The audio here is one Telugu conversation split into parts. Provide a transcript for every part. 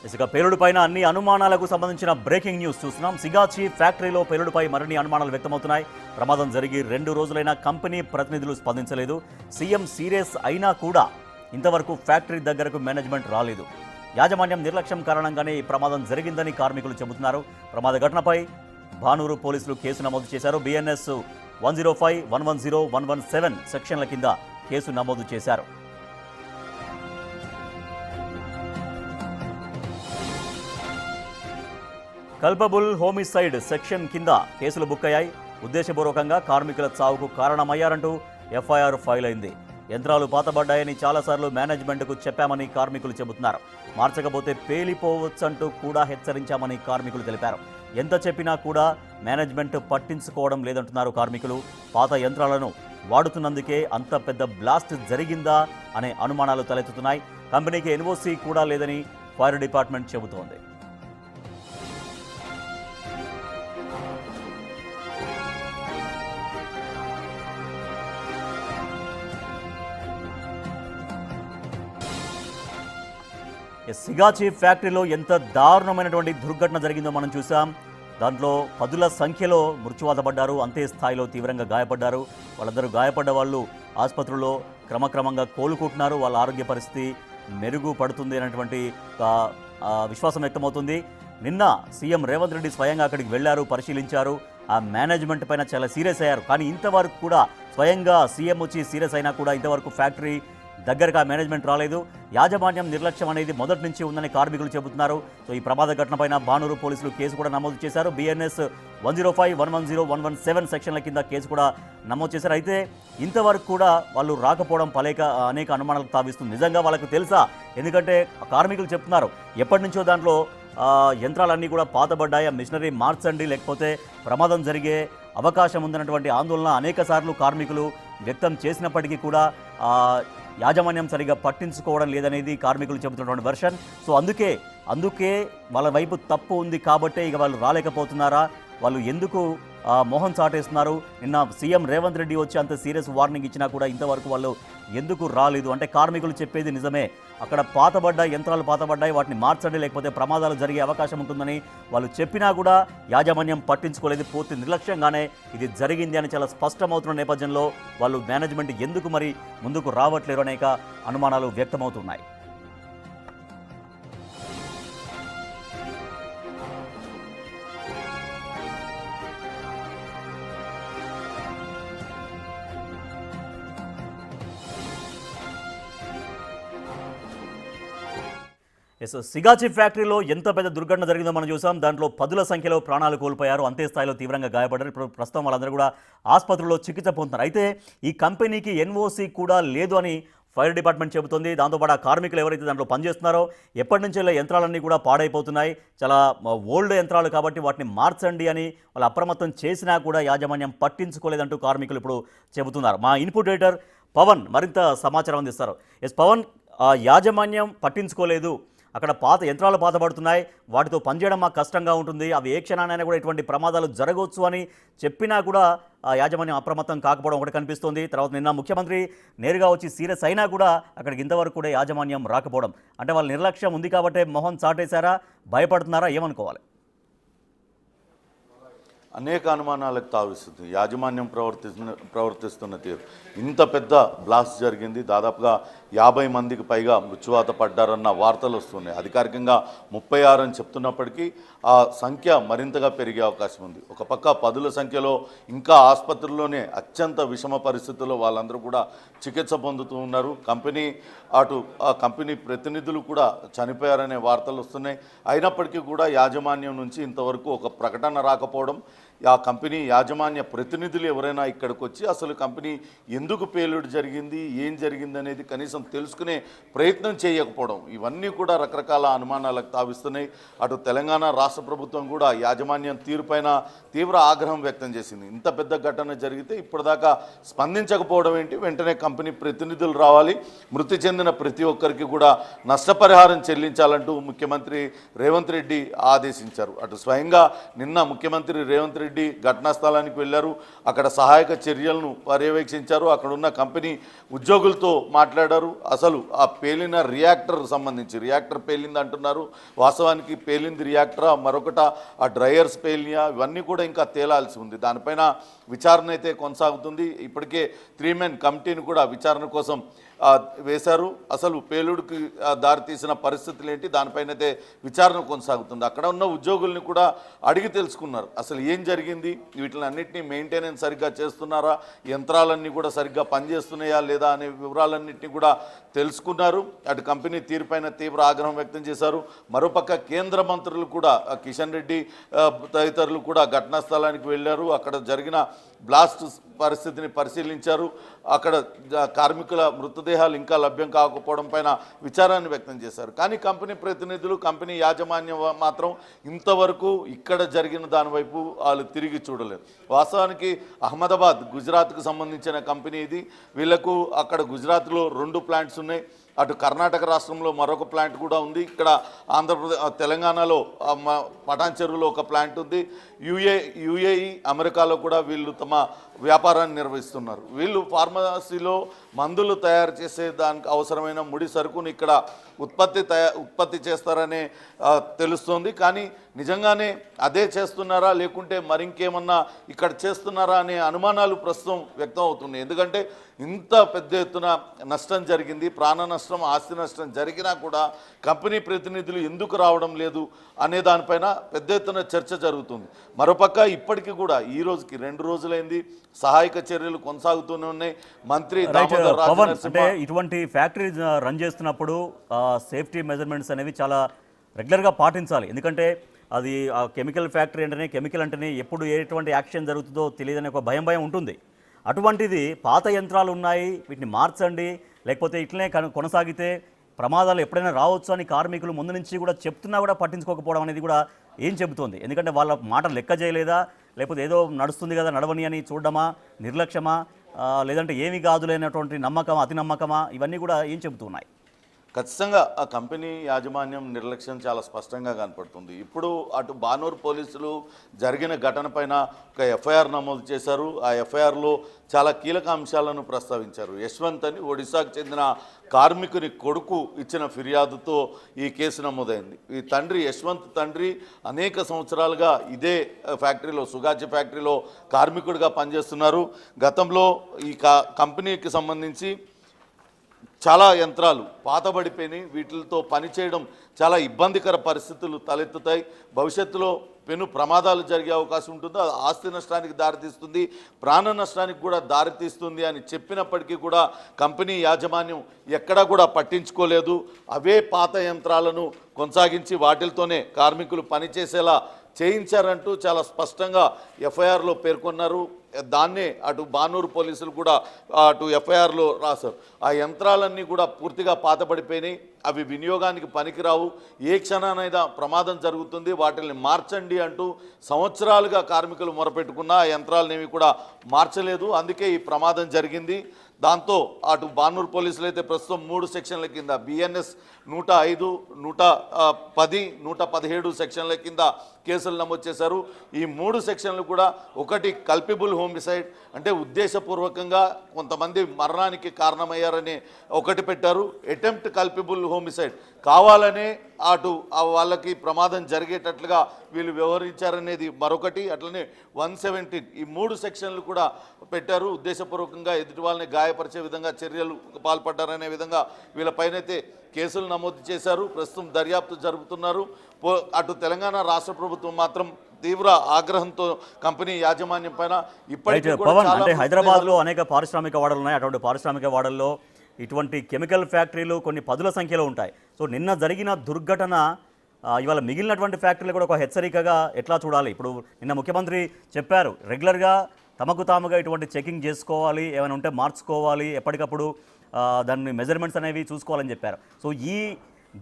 ఇసుక పేలుడుపైన అన్ని అనుమానాలకు సంబంధించిన బ్రేకింగ్ న్యూస్ చూస్తున్నాం. సిగాచి ఫ్యాక్టరీలో పేలుడుపై మరిన్ని అనుమానాలు వ్యక్తమవుతున్నాయి. ప్రమాదం జరిగి 2 రోజులైనా కంపెనీ ప్రతినిధులు స్పందించలేదు. సీఎం సీరియస్ అయినా కూడా ఇంతవరకు ఫ్యాక్టరీ దగ్గరకు మేనేజ్మెంట్ రాలేదు. యాజమాన్యం నిర్లక్ష్యం కారణంగానే ఈ ప్రమాదం జరిగిందని కార్మికులు చెబుతున్నారు. ప్రమాద ఘటనపై భానూరు పోలీసులు కేసు నమోదు చేశారు. BNS 105, 110, 117 సెక్షన్ల కింద కేసు నమోదు చేశారు. కల్పబుల్ హోమిసైడ్ సెక్షన్ కింద కేసులు బుక్ అయ్యాయి. ఉద్దేశపూర్వకంగా కార్మికుల చావుకు కారణమయ్యారంటూ FIR ఫైల్ అయింది. యంత్రాలు పాతబడ్డాయని చాలాసార్లు మేనేజ్మెంట్కు చెప్పామని కార్మికులు చెబుతున్నారు. మార్చకపోతే పేలిపోవచ్చంటూ కూడా హెచ్చరించామని కార్మికులు తెలిపారు. ఎంత చెప్పినా కూడా మేనేజ్మెంట్ పట్టించుకోవడం లేదంటున్నారు కార్మికులు. పాత యంత్రాలను వాడుతున్నందుకే అంత పెద్ద బ్లాస్ట్ జరిగిందా అనే అనుమానాలు తలెత్తుతున్నాయి. కంపెనీకి NOC కూడా లేదని ఫైర్ డిపార్ట్మెంట్ చెబుతోంది. సిగాచి ఫ్యాక్టరీలో ఎంత దారుణమైనటువంటి దుర్ఘటన జరిగిందో మనం చూసాం. దాంట్లో 10ల సంఖ్యలో మృత్యువాతపడ్డారు, అంతే స్థాయిలో తీవ్రంగా గాయపడ్డారు. వాళ్ళందరూ గాయపడ్డ వాళ్ళు ఆసుపత్రుల్లో క్రమక్రమంగా కోలుకుంటున్నారు. వాళ్ళ ఆరోగ్య పరిస్థితి మెరుగుపడుతుంది అనేటువంటి విశ్వాసం వ్యక్తమవుతుంది. నిన్న సీఎం రేవంత్ రెడ్డి స్వయంగా అక్కడికి వెళ్లారు, పరిశీలించారు. ఆ మేనేజ్మెంట్ పైన చాలా సీరియస్ అయ్యారు. కానీ ఇంతవరకు కూడా స్వయంగా సీఎం వచ్చి సీరియస్ అయినా కూడా ఇంతవరకు ఫ్యాక్టరీ దగ్గరగా మేనేజ్మెంట్ రాలేదు. యాజమాన్యం నిర్లక్ష్యం అనేది మొదటి నుంచి ఉందని కార్మికులు చెబుతున్నారు. సో ఈ ప్రమాద ఘటనపైన భానూరు పోలీసులు కేసు కూడా నమోదు చేశారు. BNS 105, 110, 117 సెక్షన్ల కింద కేసు కూడా నమోదు చేశారు. అయితే ఇంతవరకు కూడా వాళ్ళు రాకపోవడం అనేక అనుమానాలకు తావిస్తుంది. నిజంగా వాళ్ళకు తెలుసా? ఎందుకంటే కార్మికులు చెప్తున్నారు ఎప్పటి నుంచో దాంట్లో యంత్రాలన్నీ కూడా పాతబడ్డాయి, మిషనరీ మార్చండి లేకపోతే ప్రమాదం జరిగే అవకాశం ఉందన్నటువంటి ఆందోళన అనేక సార్లు కార్మికులు వ్యక్తం చేసినప్పటికీ కూడా యాజమాన్యం సరిగా పట్టించుకోవడం లేదనేది కార్మికులు చెబుతున్నటువంటి వెర్షన్. సో అందుకే వాళ్ళ వైపు తప్పు ఉంది కాబట్టే ఇక వాళ్ళు రాలేకపోతున్నారా? వాళ్ళు ఎందుకు మోహన్ చాటేస్తున్నారు? నిన్న సీఎం రేవంత్ రెడ్డి వచ్చి అంత సీరియస్ వార్నింగ్ ఇచ్చినా కూడా ఇంతవరకు వాళ్ళు ఎందుకు రాలేదు? అంటే కార్మికులు చెప్పేది నిజమే, అక్కడ యంత్రాలు పాతబడ్డాయి, వాటిని మార్చండి లేకపోతే ప్రమాదాలు జరిగే అవకాశం ఉంటుందని వాళ్ళు చెప్పినా కూడా యాజమాన్యం పట్టించుకోలేదు. పూర్తి నిర్లక్ష్యంగానే ఇది జరిగింది అని చాలా స్పష్టమవుతున్న నేపథ్యంలో వాళ్ళు మేనేజ్మెంట్ ఎందుకు మరి ముందుకు రావట్లేరు అనేక అనుమానాలు వ్యక్తమవుతున్నాయి. సిగాచి ఫ్యాక్టరీలో ఎంత పెద్ద దుర్ఘటన జరిగిందో మనం చూసాం. దాంట్లో 10ల సంఖ్యలో ప్రాణాలు కోల్పోయారు, అంతే స్థాయిలో తీవ్రంగా గాయపడ్డారు. ఇప్పుడు ప్రస్తుతం వాళ్ళందరూ కూడా ఆసుపత్రుల్లో చికిత్స పొందుతున్నారు. అయితే ఈ కంపెనీకి NOC కూడా లేదు అని ఫైర్ డిపార్ట్మెంట్ చెబుతోంది. దాంతోపాటు ఆ కార్మికులు ఎవరైతే దాంట్లో పనిచేస్తున్నారో ఎప్పటి నుంచో యంత్రాలన్నీ కూడా పాడైపోతున్నాయి, చాలా ఓల్డ్ యంత్రాలు కాబట్టి వాటిని మార్చండి అని వాళ్ళు అప్రమత్తం చేసినా కూడా యాజమాన్యం పట్టించుకోలేదంటూ కార్మికులు ఇప్పుడు చెబుతున్నారు. మా ఇన్పుట్ ఎడిటర్ పవన్ మరింత సమాచారం అందిస్తారు. పవన్, యాజమాన్యం పట్టించుకోలేదు, అక్కడ యంత్రాలు పాతబడుతున్నాయి, వాటితో పనిచేయడం మాకు కష్టంగా ఉంటుంది, అవి ఏ క్షణానైనా కూడా ఇటువంటి ప్రమాదాలు జరగవచ్చు అని చెప్పినా కూడా యాజమాన్యం అప్రమత్తం కాకపోవడం ఒకటి కనిపిస్తోంది. తర్వాత నిన్న ముఖ్యమంత్రి నేరుగా వచ్చి సీరియస్ అయినా కూడా అక్కడికి ఇంతవరకు కూడా యాజమాన్యం రాకపోవడం, అంటే వాళ్ళ నిర్లక్ష్యం ఉంది కాబట్టే మొహం చాటేశారా, భయపడుతున్నారా, ఏమనుకోవాలి? అనేక అనుమానాలకు తావిస్తుంది యాజమాన్యం ప్రవర్తిస్తున్న తీరు. ఇంత పెద్ద బ్లాస్ట్ జరిగింది, దాదాపుగా 50 మందికి పైగా మృత్యువాత పడ్డారన్న వార్తలు వస్తున్నాయి. అధికారికంగా 36 అని చెప్తున్నప్పటికీ ఆ సంఖ్య మరింతగా పెరిగే అవకాశం ఉంది. ఒక పక్క 10ల సంఖ్యలో ఇంకా ఆసుపత్రుల్లోనే అత్యంత విషమ పరిస్థితుల్లో వాళ్ళందరూ కూడా చికిత్స పొందుతూ ఉన్నారు. ఆ కంపెనీ ప్రతినిధులు కూడా చనిపోయారనే వార్తలు వస్తున్నాయి. అయినప్పటికీ కూడా యాజమాన్యం నుంచి ఇంతవరకు ఒక ప్రకటన రాకపోవడం, ఆ కంపెనీ యాజమాన్య ప్రతినిధులు ఎవరైనా ఇక్కడికి వచ్చి అసలు కంపెనీ ఎందుకు పేలుడు జరిగింది, ఏం జరిగింది అనేది కనీసం తెలుసుకునే ప్రయత్నం చేయకపోవడం, ఇవన్నీ కూడా రకరకాల అనుమానాలకు తావిస్తున్నాయి. అటు తెలంగాణ రాష్ట్ర ప్రభుత్వం కూడా యాజమాన్యం తీరుపైన తీవ్ర ఆగ్రహం వ్యక్తం చేసింది. ఇంత పెద్ద ఘటన జరిగితే ఇప్పటిదాకా స్పందించకపోవడం ఏంటి, వెంటనే కంపెనీ ప్రతినిధులు రావాలి, మృతి చెందిన ప్రతి ఒక్కరికి కూడా నష్టపరిహారం చెల్లించాలంటూ ముఖ్యమంత్రి రేవంత్ రెడ్డి ఆదేశించారు. అటు స్వయంగా నిన్న ముఖ్యమంత్రి రేవంత్ రెడ్డి రెడ్డి ఘటనా స్థలానికి వెళ్ళారు. అక్కడ సహాయక చర్యలను పర్యవేక్షించారు. అక్కడ ఉన్న కంపెనీ ఉద్యోగులతో మాట్లాడారు. అసలు ఆ పేలిన రియాక్టర్ సంబంధించి రియాక్టర్ పేలింది అంటున్నారు. వాస్తవానికి పేలింది రియాక్టరా, మరొకట ఆ డ్రైయర్స్ పేలియా, ఇవన్నీ కూడా ఇంకా తేలాల్సి ఉంది. దానిపైన విచారణ అయితే కొనసాగుతుంది. ఇప్పటికే 3 మెన్ కమిటీని కూడా విచారణ కోసం వేశారు. అసలు పేలుడుకి దారితీసిన పరిస్థితులు ఏంటి, దానిపైన అయితే విచారణ కొనసాగుతుంది. అక్కడ ఉన్న ఉద్యోగుల్ని కూడా అడిగి తెలుసుకున్నారు అసలు ఏం జరిగింది, వీటిని అన్నింటినీ మెయింటెనెన్స్ సరిగ్గా చేస్తున్నారా, యంత్రాలన్నీ కూడా సరిగ్గా పనిచేస్తున్నాయా లేదా అనే వివరాలన్నింటినీ కూడా తెలుసుకున్నారు. అటు కంపెనీ తీరుపైన తీవ్ర ఆగ్రహం వ్యక్తం చేశారు. మరోపక్క కేంద్ర మంత్రులు కూడా కిషన్ రెడ్డి తదితరులు కూడా ఘటనా స్థలానికి వెళ్ళారు. అక్కడ జరిగిన బ్లాస్ట్ పరిస్థితిని పరిశీలించారు. అక్కడ కార్మికుల మృతదేహాలు ఇంకా లభ్యం కాకపోవడం పైన విచారాన్ని వ్యక్తం చేశారు. కానీ కంపెనీ ప్రతినిధులు, కంపెనీ యాజమాన్యం మాత్రం ఇంతవరకు ఇక్కడ జరిగిన దానివైపు వాళ్ళు తిరిగి చూడలేదు. వాస్తవానికి అహ్మదాబాద్ గుజరాత్కు సంబంధించిన కంపెనీ ఇది. వీళ్లకు అక్కడ గుజరాత్లో 2 ప్లాంట్స్ ఉన్నాయి. అటు కర్ణాటక రాష్ట్రంలో మరొక ప్లాంట్ కూడా ఉంది. ఇక్కడ తెలంగాణలో పటాన్ చెరువులో ఒక ప్లాంట్ ఉంది. యుఏఈ అమెరికాలో కూడా వీళ్ళు తమ వ్యాపారాన్ని నిర్వహిస్తున్నారు. వీళ్ళు ఫార్మసీలో మందులు తయారు చేసే దానికి అవసరమైన ముడి సరుకుని ఇక్కడ ఉత్పత్తి చేస్తారనే తెలుస్తోంది. కానీ నిజంగానే అదే చేస్తున్నారా లేకుంటే మరింకేమన్నా ఇక్కడ చేస్తున్నారా అనే అనుమానాలు ప్రస్తుతం వ్యక్తం అవుతున్నాయి. ఎందుకంటే ఇంత పెద్ద ఎత్తున నష్టం జరిగింది, ప్రాణ నష్టం, ఆస్తి నష్టం జరిగినా కూడా కంపెనీ ప్రతినిధులు ఎందుకు రావడం లేదు అనే దానిపైన పెద్ద ఎత్తున చర్చ జరుగుతుంది. మరోపక్క ఇప్పటికీ కూడా ఈ రోజుకి 2 రోజులైంది, సహాయక చర్యలు కొనసాగుతూనే ఉన్నాయి. మంత్రి అంటే ఇటువంటి ఫ్యాక్టరీ రన్ చేస్తున్నప్పుడు సేఫ్టీ మెజర్మెంట్స్ అనేవి చాలా రెగ్యులర్గా పాటించాలి. ఎందుకంటే అది కెమికల్ ఫ్యాక్టరీ అంటేనే, కెమికల్ అంటేనే ఎప్పుడు ఎటువంటి యాక్షన్ జరుగుతుందో తెలియదనే ఒక భయం ఉంటుంది. అటువంటిది పాత యంత్రాలు ఉన్నాయి, వీటిని మార్చండి, లేకపోతే ఇట్లనే కొనసాగితే ప్రమాదాలు ఎప్పుడైనా రావచ్చు అని కార్మికులు ముందు నుంచి కూడా చెప్తున్నా కూడా పట్టించుకోకపోవడం అనేది కూడా ఏం చెబుతోంది? ఎందుకంటే వాళ్ళ మాట లెక్క చేయలేదా, లేకపోతే ఏదో నడుస్తుంది కదా నడవని అని చూడడమా, నిర్లక్ష్యమా, లేదంటే ఏమీ కాదులేనటువంటి నమ్మకమా, అతి నమ్మకమా, ఇవన్నీ కూడా ఏం చెబుతున్నాయి? ఖచ్చితంగా ఆ కంపెనీ యాజమాన్యం నిర్లక్ష్యం చాలా స్పష్టంగా కనపడుతుంది. ఇప్పుడు అటు బానూరు పోలీసులు జరిగిన ఘటన పైన ఒక ఎఫ్ఐఆర్ నమోదు చేశారు. ఆ ఎఫ్ఐఆర్లో చాలా కీలక అంశాలను ప్రస్తావించారు. యశ్వంత్ అని ఒడిశాకు చెందిన కార్మికుని కొడుకు ఇచ్చిన ఫిర్యాదుతో ఈ కేసు నమోదైంది. ఈ తండ్రి యశ్వంత్ తండ్రి అనేక సంవత్సరాలుగా ఇదే ఫ్యాక్టరీలో, సుగాచి ఫ్యాక్టరీలో కార్మికుడిగా పనిచేస్తున్నారు. గతంలో ఈ కంపెనీకి సంబంధించి చాలా యంత్రాలు పాతబడిపోయినాయి. వీటితో పనిచేయడం చాలా ఇబ్బందికర పరిస్థితులు తలెత్తుతాయి. భవిష్యత్తులో పెను ప్రమాదాలు జరిగే అవకాశం ఉంటుంది. అది ఆస్తి నష్టానికి దారితీస్తుంది, ప్రాణ నష్టానికి కూడా దారితీస్తుంది అని చెప్పినప్పటికీ కూడా కంపెనీ యాజమాన్యం ఎక్కడా కూడా పట్టించుకోలేదు. అవే పాత యంత్రాలను కొనసాగించి వాటితోనే కార్మికులు పనిచేసేలా చేయించారంటూ చాలా స్పష్టంగా ఎఫ్ఐఆర్లో పేర్కొన్నారు. దాన్నే అటు బానూరు పోలీసులు కూడా అటు ఎఫ్ఐఆర్లో రాశారు. ఆ యంత్రాలన్నీ కూడా పూర్తిగా పాతబడిపోయినాయి, అవి వినియోగానికి పనికిరావు, ఏ క్షణానైనా ప్రమాదం జరుగుతుంది, వాటిని మార్చండి అంటూ సంవత్సరాలుగా కార్మికులు మొరపెట్టుకున్నా ఆ యంత్రాలనేవి కూడా మార్చలేదు. అందుకే ఈ ప్రమాదం జరిగింది. దాంతో అటు బానూరు పోలీసులు అయితే ప్రస్తుతం 3 సెక్షన్ల కింద BNS 105, 110, 117 సెక్షన్ల కింద కేసులు నమోదు చేశారు. ఈ 3 సెక్షన్లు కూడా ఒకటి కల్పిబుల్ హోమిసైడ్, అంటే ఉద్దేశపూర్వకంగా కొంతమంది మరణానికి కారణమయ్యారని ఒకటి పెట్టారు. అటెంప్ట్ కల్పిబుల్ హోమిసైడ్, కావాలనే అటు వాళ్ళకి ప్రమాదం జరిగేటట్లుగా వీళ్ళు వ్యవహరించారనేది మరొకటి. అట్లనే 117, ఈ 3 సెక్షన్లు కూడా పెట్టారు. ఉద్దేశపూర్వకంగా ఎదుటి వాళ్ళని గాయపరిచే విధంగా చర్యలు పాల్పడ్డారనే విధంగా వీళ్ళపైనైతే కేసులు నమోదు చేశారు. ప్రస్తుతం దర్యాప్తు జరుపుతున్నారు. అటు తెలంగాణ రాష్ట్ర ప్రభుత్వం మాత్రం తీవ్ర ఆగ్రహంతో కంపెనీ యాజమాన్యం పైన ఇప్పటికీ అంటే హైదరాబాద్లో అనేక పారిశ్రామిక వాడలు ఉన్నాయి. అటువంటి పారిశ్రామిక వాడల్లో ఇటువంటి కెమికల్ ఫ్యాక్టరీలు కొన్ని 10ల సంఖ్యలో ఉంటాయి. సో నిన్న జరిగిన దుర్ఘటన ఇవాళ మిగిలినటువంటి ఫ్యాక్టరీలు కూడా ఒక హెచ్చరికగా ఎట్లా చూడాలి? ఇప్పుడు నిన్న ముఖ్యమంత్రి చెప్పారు, రెగ్యులర్గా తమకు తాముగా ఇటువంటి చెకింగ్ చేసుకోవాలి, ఏమైనా ఉంటే మార్చుకోవాలి, ఎప్పటికప్పుడు దాన్ని మెజర్మెంట్స్ అనేవి చూసుకోవాలని చెప్పారు. సో ఈ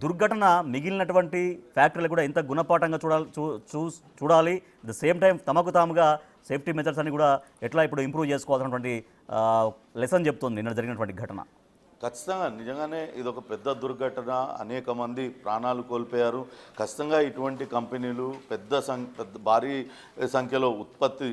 దుర్ఘటన మిగిలినటువంటి ఫ్యాక్టరీలు కూడా ఎంత గుణపాఠంగా చూడాలి, అట్ ద సేమ్ టైం తమకు తాముగా సేఫ్టీ మెజర్స్ అని కూడా ఎట్లా ఇప్పుడు ఇంప్రూవ్ చేసుకోవాల్సినటువంటి లెసన్ చెప్తుంది నిన్న జరిగినటువంటి ఘటన. ఖచ్చితంగా నిజంగానే ఇది ఒక పెద్ద దుర్ఘటన, అనేక మంది ప్రాణాలు కోల్పోయారు. ఖచ్చితంగా ఇటువంటి కంపెనీలు పెద్ద భారీ సంఖ్యలో ఉత్పత్తి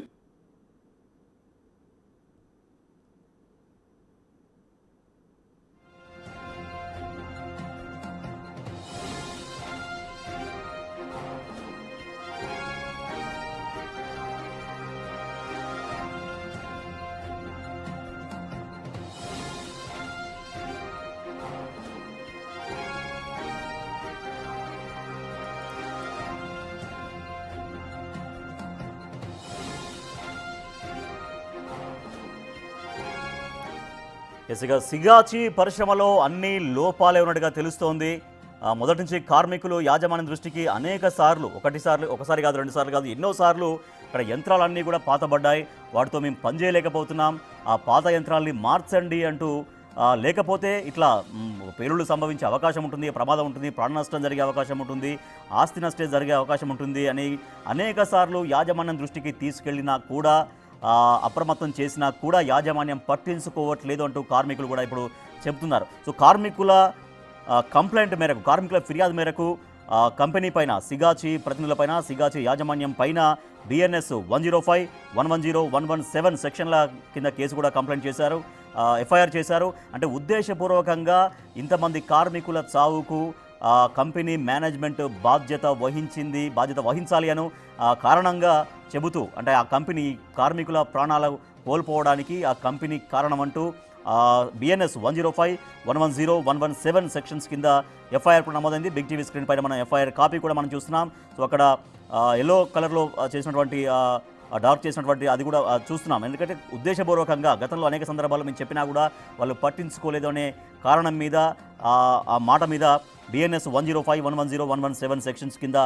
ఇక సిగాచి పరిశ్రమలో అన్ని లోపాలే ఉన్నట్టుగా తెలుస్తోంది. మొదటి నుంచి కార్మికులు యాజమాన్యం దృష్టికి అనేక సార్లు ఒకసారి కాదు, 2 సార్లు కాదు, ఎన్నోసార్లు ఇక్కడ యంత్రాలన్నీ కూడా పాతబడ్డాయి, వాటితో మేము పనిచేయలేకపోతున్నాం, ఆ పాత యంత్రాలని మార్చండి అంటూ, లేకపోతే ఇట్లా పేలుళ్ళు సంభవించే అవకాశం ఉంటుంది, ప్రమాదం ఉంటుంది, ప్రాణ నష్టం జరిగే అవకాశం ఉంటుంది, ఆస్తి నష్టం జరిగే అవకాశం ఉంటుంది అని అనేక సార్లు యాజమాన్యం దృష్టికి తీసుకెళ్ళినా కూడా, అప్రమత్తం చేసినా కూడా యాజమాన్యం పట్టించుకోవట్లేదు అంటూ కార్మికులు కూడా ఇప్పుడు చెబుతున్నారు. సో కార్మికుల కంప్లైంట్ మేరకు, కార్మికుల ఫిర్యాదు మేరకు కంపెనీ పైన, సిగాచి ప్రతినిధులపైన, సిగాచి యాజమాన్యం పైన BNS 105, 110, 117 సెక్షన్ల కింద కేసు కూడా కంప్లైంట్ చేశారు, FIR చేశారు. అంటే ఉద్దేశపూర్వకంగా ఇంతమంది కార్మికుల చావుకు కంపెనీ మేనేజ్మెంట్ బాధ్యత వహించాలి అను కారణంగా చెబుతూ, అంటే ఆ కంపెనీ కార్మికుల ప్రాణాలు కోల్పోవడానికి ఆ కంపెనీ కారణమంటూ BNS 105, 110, 117 సెక్షన్స్ కింద FIR కూడా నమోదైంది. బిగ్ టీవీ స్క్రీన్ పైన మనం FIR కాపీ కూడా మనం చూస్తున్నాం. సో అక్కడ ఎల్లో కలర్లో చేసినటువంటి డార్క్ చేసినటువంటి అది కూడా చూస్తున్నాం. ఎందుకంటే ఉద్దేశపూర్వకంగా గతంలో అనేక సందర్భాల్లో మేము చెప్పినా కూడా వాళ్ళు పట్టించుకోలేదు అనే కారణం మీద, ఆ మాట మీద BNS 105, 110, 117 సెక్షన్స్ కింద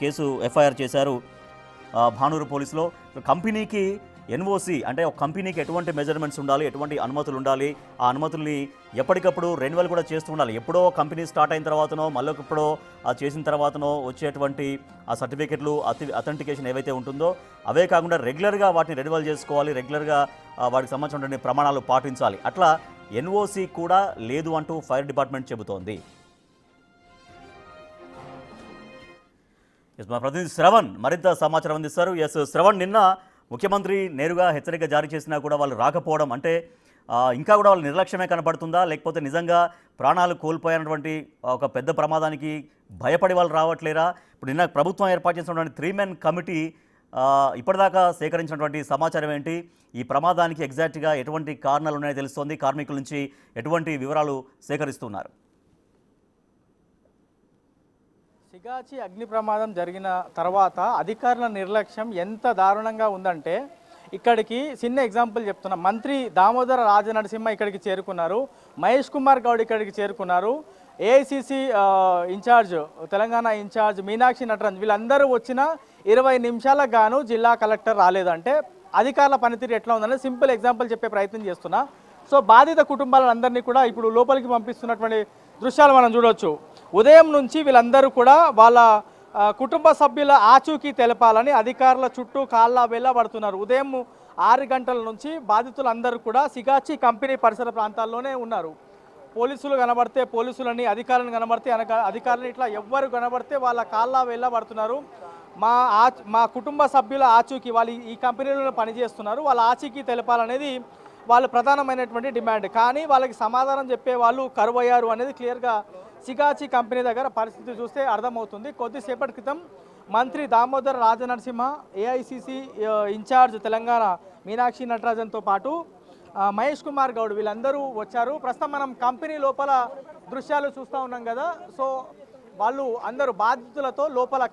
కేసు FIR చేశారు భానూరు పోలీసులో. కంపెనీకి NOC అంటే ఒక కంపెనీకి ఎటువంటి మెజర్మెంట్స్ ఉండాలి, ఎటువంటి అనుమతులు ఉండాలి, ఆ అనుమతుల్ని ఎప్పటికప్పుడు రెన్యువల్ కూడా చేస్తూ ఉండాలి. ఎప్పుడో కంపెనీ స్టార్ట్ అయిన తర్వాతనో, మళ్ళీ ఎప్పుడో చేసిన తర్వాతనో వచ్చేటువంటి ఆ సర్టిఫికెట్లు, అథెంటికేషన్ ఏవైతే ఉంటుందో అవే కాకుండా రెగ్యులర్గా వాటిని రెన్యువల్ చేసుకోవాలి, రెగ్యులర్గా వాటికి సంబంధించినటువంటి ప్రమాణాలు పాటించాలి. అట్లా NOC కూడా లేదు అంటూ ఫైర్ డిపార్ట్మెంట్ చెబుతోంది. మా ప్రతినిధి శ్రవణ్ మరింత సమాచారం అందిస్తారు. శ్రవణ్, నిన్న ముఖ్యమంత్రి నేరుగా హెచ్చరిక జారీ చేసినా కూడా వాళ్ళు రాకపోవడం అంటే ఇంకా కూడా వాళ్ళ నిర్లక్ష్యమే కనపడుతుందా, లేకపోతే నిజంగా ప్రాణాలు కోల్పోయినటువంటి ఒక పెద్ద ప్రమాదానికి భయపడి వాళ్ళు రావట్లేరా? ఇప్పుడు నిన్న ప్రభుత్వం ఏర్పాటు చేసినటువంటి 3 మెన్ కమిటీ ఇప్పటిదాకా సేకరించినటువంటి సమాచారం ఏంటి? ఈ ప్రమాదానికి ఎగ్జాక్ట్గా ఎటువంటి కారణాలు ఉన్నాయో తెలుస్తోంది. కార్మికుల నుంచి ఎటువంటి వివరాలు సేకరిస్తున్నారు? సిగాచి అగ్ని ప్రమాదం జరిగిన తర్వాత అధికారుల నిర్లక్ష్యం ఎంత దారుణంగా ఉందంటే, ఇక్కడికి చిన్న ఎగ్జాంపుల్ చెప్తున్నా. మంత్రి దామోదర రాజనరసింహ ఇక్కడికి చేరుకున్నారు, మహేష్ కుమార్ గౌడ్ ఇక్కడికి చేరుకున్నారు, AICC incharge, Telangana incharge Meenakshi Nataraj, వీళ్ళందరూ వచ్చిన 20 నిమిషాలకు గాను జిల్లా కలెక్టర్ రాలేదంటే అధికారుల పనితీరు ఎట్లా ఉందని సింపుల్ ఎగ్జాంపుల్ చెప్పే ప్రయత్నం చేస్తున్నా. సో బాధిత కుటుంబాలందరినీ కూడా ఇప్పుడు లోపలికి పంపిస్తున్నటువంటి దృశ్యాలు మనం చూడవచ్చు. ఉదయం నుంచి వీళ్ళందరూ కూడా వాళ్ళ కుటుంబ సభ్యుల ఆచూకీ తెలపాలని అధికారుల చుట్టూ కాళ్ళ వెళ్ళబడుతున్నారు. ఉదయం 6 గంటల నుంచి బాధితులందరూ కూడా సిగాచి కంపెనీ పరిసర ప్రాంతాల్లోనే ఉన్నారు. పోలీసులు కనబడితే పోలీసులని, అధికారులను కనబడితే అధికారులు, ఇట్లా ఎవ్వరు కనబడితే వాళ్ళ కాళ్ళ వెళ్ళబడుతున్నారు. మా కుటుంబ సభ్యుల ఆచూకీ, వాళ్ళు ఈ కంపెనీలో పనిచేస్తున్నారు, వాళ్ళ ఆచూకీ తెలపాలనేది వాళ్ళ ప్రధానమైనటువంటి డిమాండ్. కానీ వాళ్ళకి సమాధానం చెప్పే వాళ్ళు కరువయ్యారు అనేది క్లియర్గా సిగాచి కంపెనీ దగ్గర పరిస్థితి చూస్తే అర్థమవుతుంది. కొద్దిసేపటి క్రితం మంత్రి దామోదర రాజనరసింహ, AICC ఇన్ఛార్జ్ తెలంగాణ మీనాక్షి నటరాజన్తో పాటు మహేష్ కుమార్ గౌడ్ వీళ్ళందరూ వచ్చారు. ప్రస్తుతం మనం కంపెనీ లోపల దృశ్యాలు చూస్తూ ఉన్నాం కదా. సో వాళ్ళు అందరూ బాధితులతో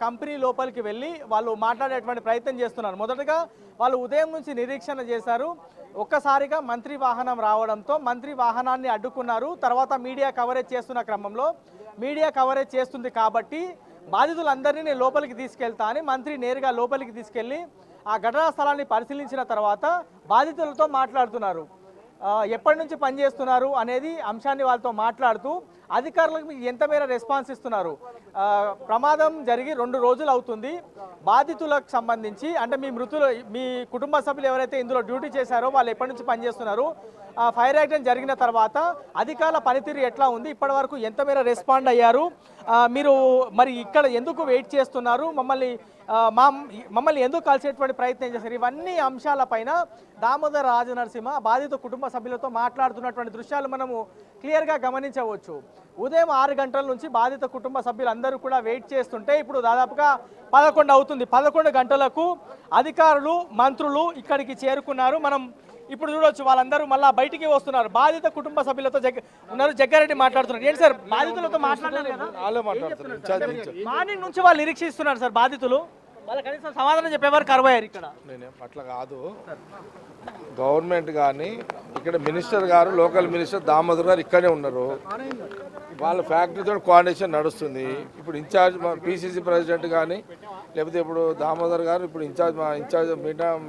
కంపెనీ లోపలికి వెళ్ళి వాళ్ళు మాట్లాడేటువంటి ప్రయత్నం చేస్తున్నారు. మొదటగా వాళ్ళు ఉదయం నుంచి నిరీక్షణ చేశారు. ఒక్కసారిగా మంత్రి వాహనం రావడంతో మంత్రి వాహనాన్ని అడ్డుకున్నారు. తర్వాత మీడియా కవరేజ్ చేస్తున్న క్రమంలో, మీడియా కవరేజ్ చేస్తుంది కాబట్టి బాధితులందరినీ నేను లోపలికి తీసుకెళ్తా అని మంత్రి నేరుగా లోపలికి తీసుకెళ్ళి ఆ ఘటనా స్థలాన్ని పరిశీలించిన తర్వాత బాధితులతో మాట్లాడుతున్నారు. ఎప్పటి నుంచి పనిచేస్తున్నారు అనేది అంశాన్ని వాళ్ళతో మాట్లాడుతూ అధికారులకు మీకు ఎంత మేర రెస్పాన్స్ ఇస్తున్నారు, ప్రమాదం జరిగి 2 రోజులు అవుతుంది, బాధితులకు సంబంధించి అంటే మీ కుటుంబ సభ్యులు ఎవరైతే ఇందులో డ్యూటీ చేశారో వాళ్ళు ఎప్పటి నుంచి పనిచేస్తున్నారు, ఫైర్ యాక్సిడెంట్ జరిగిన తర్వాత అధికారుల పనితీరు ఎట్లా ఉంది, ఇప్పటి వరకు ఎంత మేర రెస్పాండ్ అయ్యారు, మీరు మరి ఇక్కడ ఎందుకు వెయిట్ చేస్తున్నారు, మమ్మల్ని ఎందుకు కలిసేటువంటి ప్రయత్నం చేశారు, ఇవన్నీ అంశాలపైన దామోదర రాజనరసింహ బాధిత కుటుంబ సభ్యులతో మాట్లాడుతున్నటువంటి దృశ్యాలు మనము క్లియర్గా గమనించవచ్చు. ఉదయం 6 గంటల నుంచి బాధిత కుటుంబ సభ్యులందరూ కూడా వెయిట్ చేస్తుంటే ఇప్పుడు దాదాపుగా 11 అవుతుంది. 11 గంటలకు అధికారులు మంత్రులు ఇక్కడికి చేరుకున్నారు. మనం ఇప్పుడు చూడొచ్చు వాళ్ళందరూ మళ్ళీ బయటికి వస్తున్నారు. బాధిత కుటుంబ సభ్యులతో ఉన్నారు. జగ్గారెడ్డి మాట్లాడుతున్నారు. ఏంటి సార్ బాధితులతో మాట్లాడారు కదా, మార్నింగ్ నుంచి వాళ్ళు నిరీక్షిస్తున్నారు సార్ బాధితులు, వాళ్ళ కనీసం సమాధానం చెప్పేవారు కరువయ్యారు. ఇక్కడ అట్లా కాదు, గవర్నమెంట్ కానీ ఇక్కడ మినిస్టర్ గారు లోకల్ మినిస్టర్ దామోదర్ గారు ఇక్కడే ఉన్నారు. వాళ్ళ ఫ్యాక్టరీతో కోఆర్డినేషన్ నడుస్తుంది. ఇప్పుడు ఇన్ఛార్జ్ పిసిసి ప్రెసిడెంట్ కానీ లేకపోతే ఇప్పుడు దామోదర్ గారు ఇప్పుడు ఇన్ఛార్జ్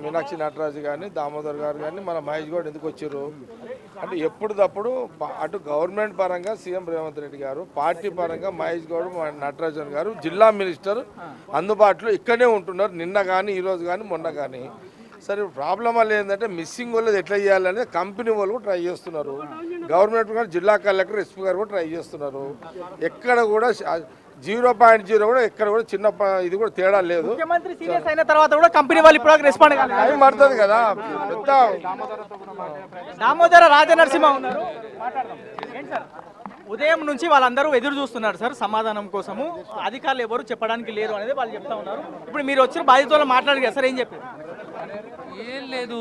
మీనాక్షి నటరాజు కానీ దామోదర్ గారు కానీ మన మహేష్ గౌడ్ ఎందుకు వచ్చారు అంటే ఎప్పుడప్పుడు అటు గవర్నమెంట్ పరంగా సీఎం రేవంత్ రెడ్డి గారు, పార్టీ పరంగా మహేష్ గౌడ్ నటరాజన్ గారు, జిల్లా మినిస్టర్ అందుబాటులో ఇక్కడే ఉంటున్నారు. నిన్న కానీ ఈరోజు కానీ మొన్న కానీ. సరే ప్రాబ్లం వల్ల ఏంటంటే మిస్సింగ్ వాళ్ళది ఎట్లా చేయాలనేది కంపెనీ వాళ్ళు కూడా ట్రై చేస్తున్నారు. గవర్నమెంట్ కూడా జిల్లా కలెక్టర్ ఎస్పీ గారు కూడా ట్రై చేస్తున్నారు. ఎక్కడ కూడా 0.0 కూడా ఎక్కడ కూడా చిన్న ఇది కూడా తేడా లేదు. ముఖ్యమంత్రి సీరియస్ అయిన తర్వాత కూడా కంపెనీ వాళ్ళు ఇప్పుడు రెస్పాండ్ కాలేదు. టైం పడుతుంది కదా. పెద్ద దామోదర రాజనరసింహ ఉన్నారు. ఉదయం నుంచి వాళ్ళందరూ ఎదురు చూస్తున్నారు సార్ సమాధానం కోసము. అధికారులు ఎవరు చెప్పడానికి లేరు అనేది వాళ్ళు చెప్తా ఉన్నారు. ఇప్పుడు మీరు వచ్చిన బాధితులు మాట్లాడారు కదా సార్, ఏం చెప్పారు? ఏం లేదు,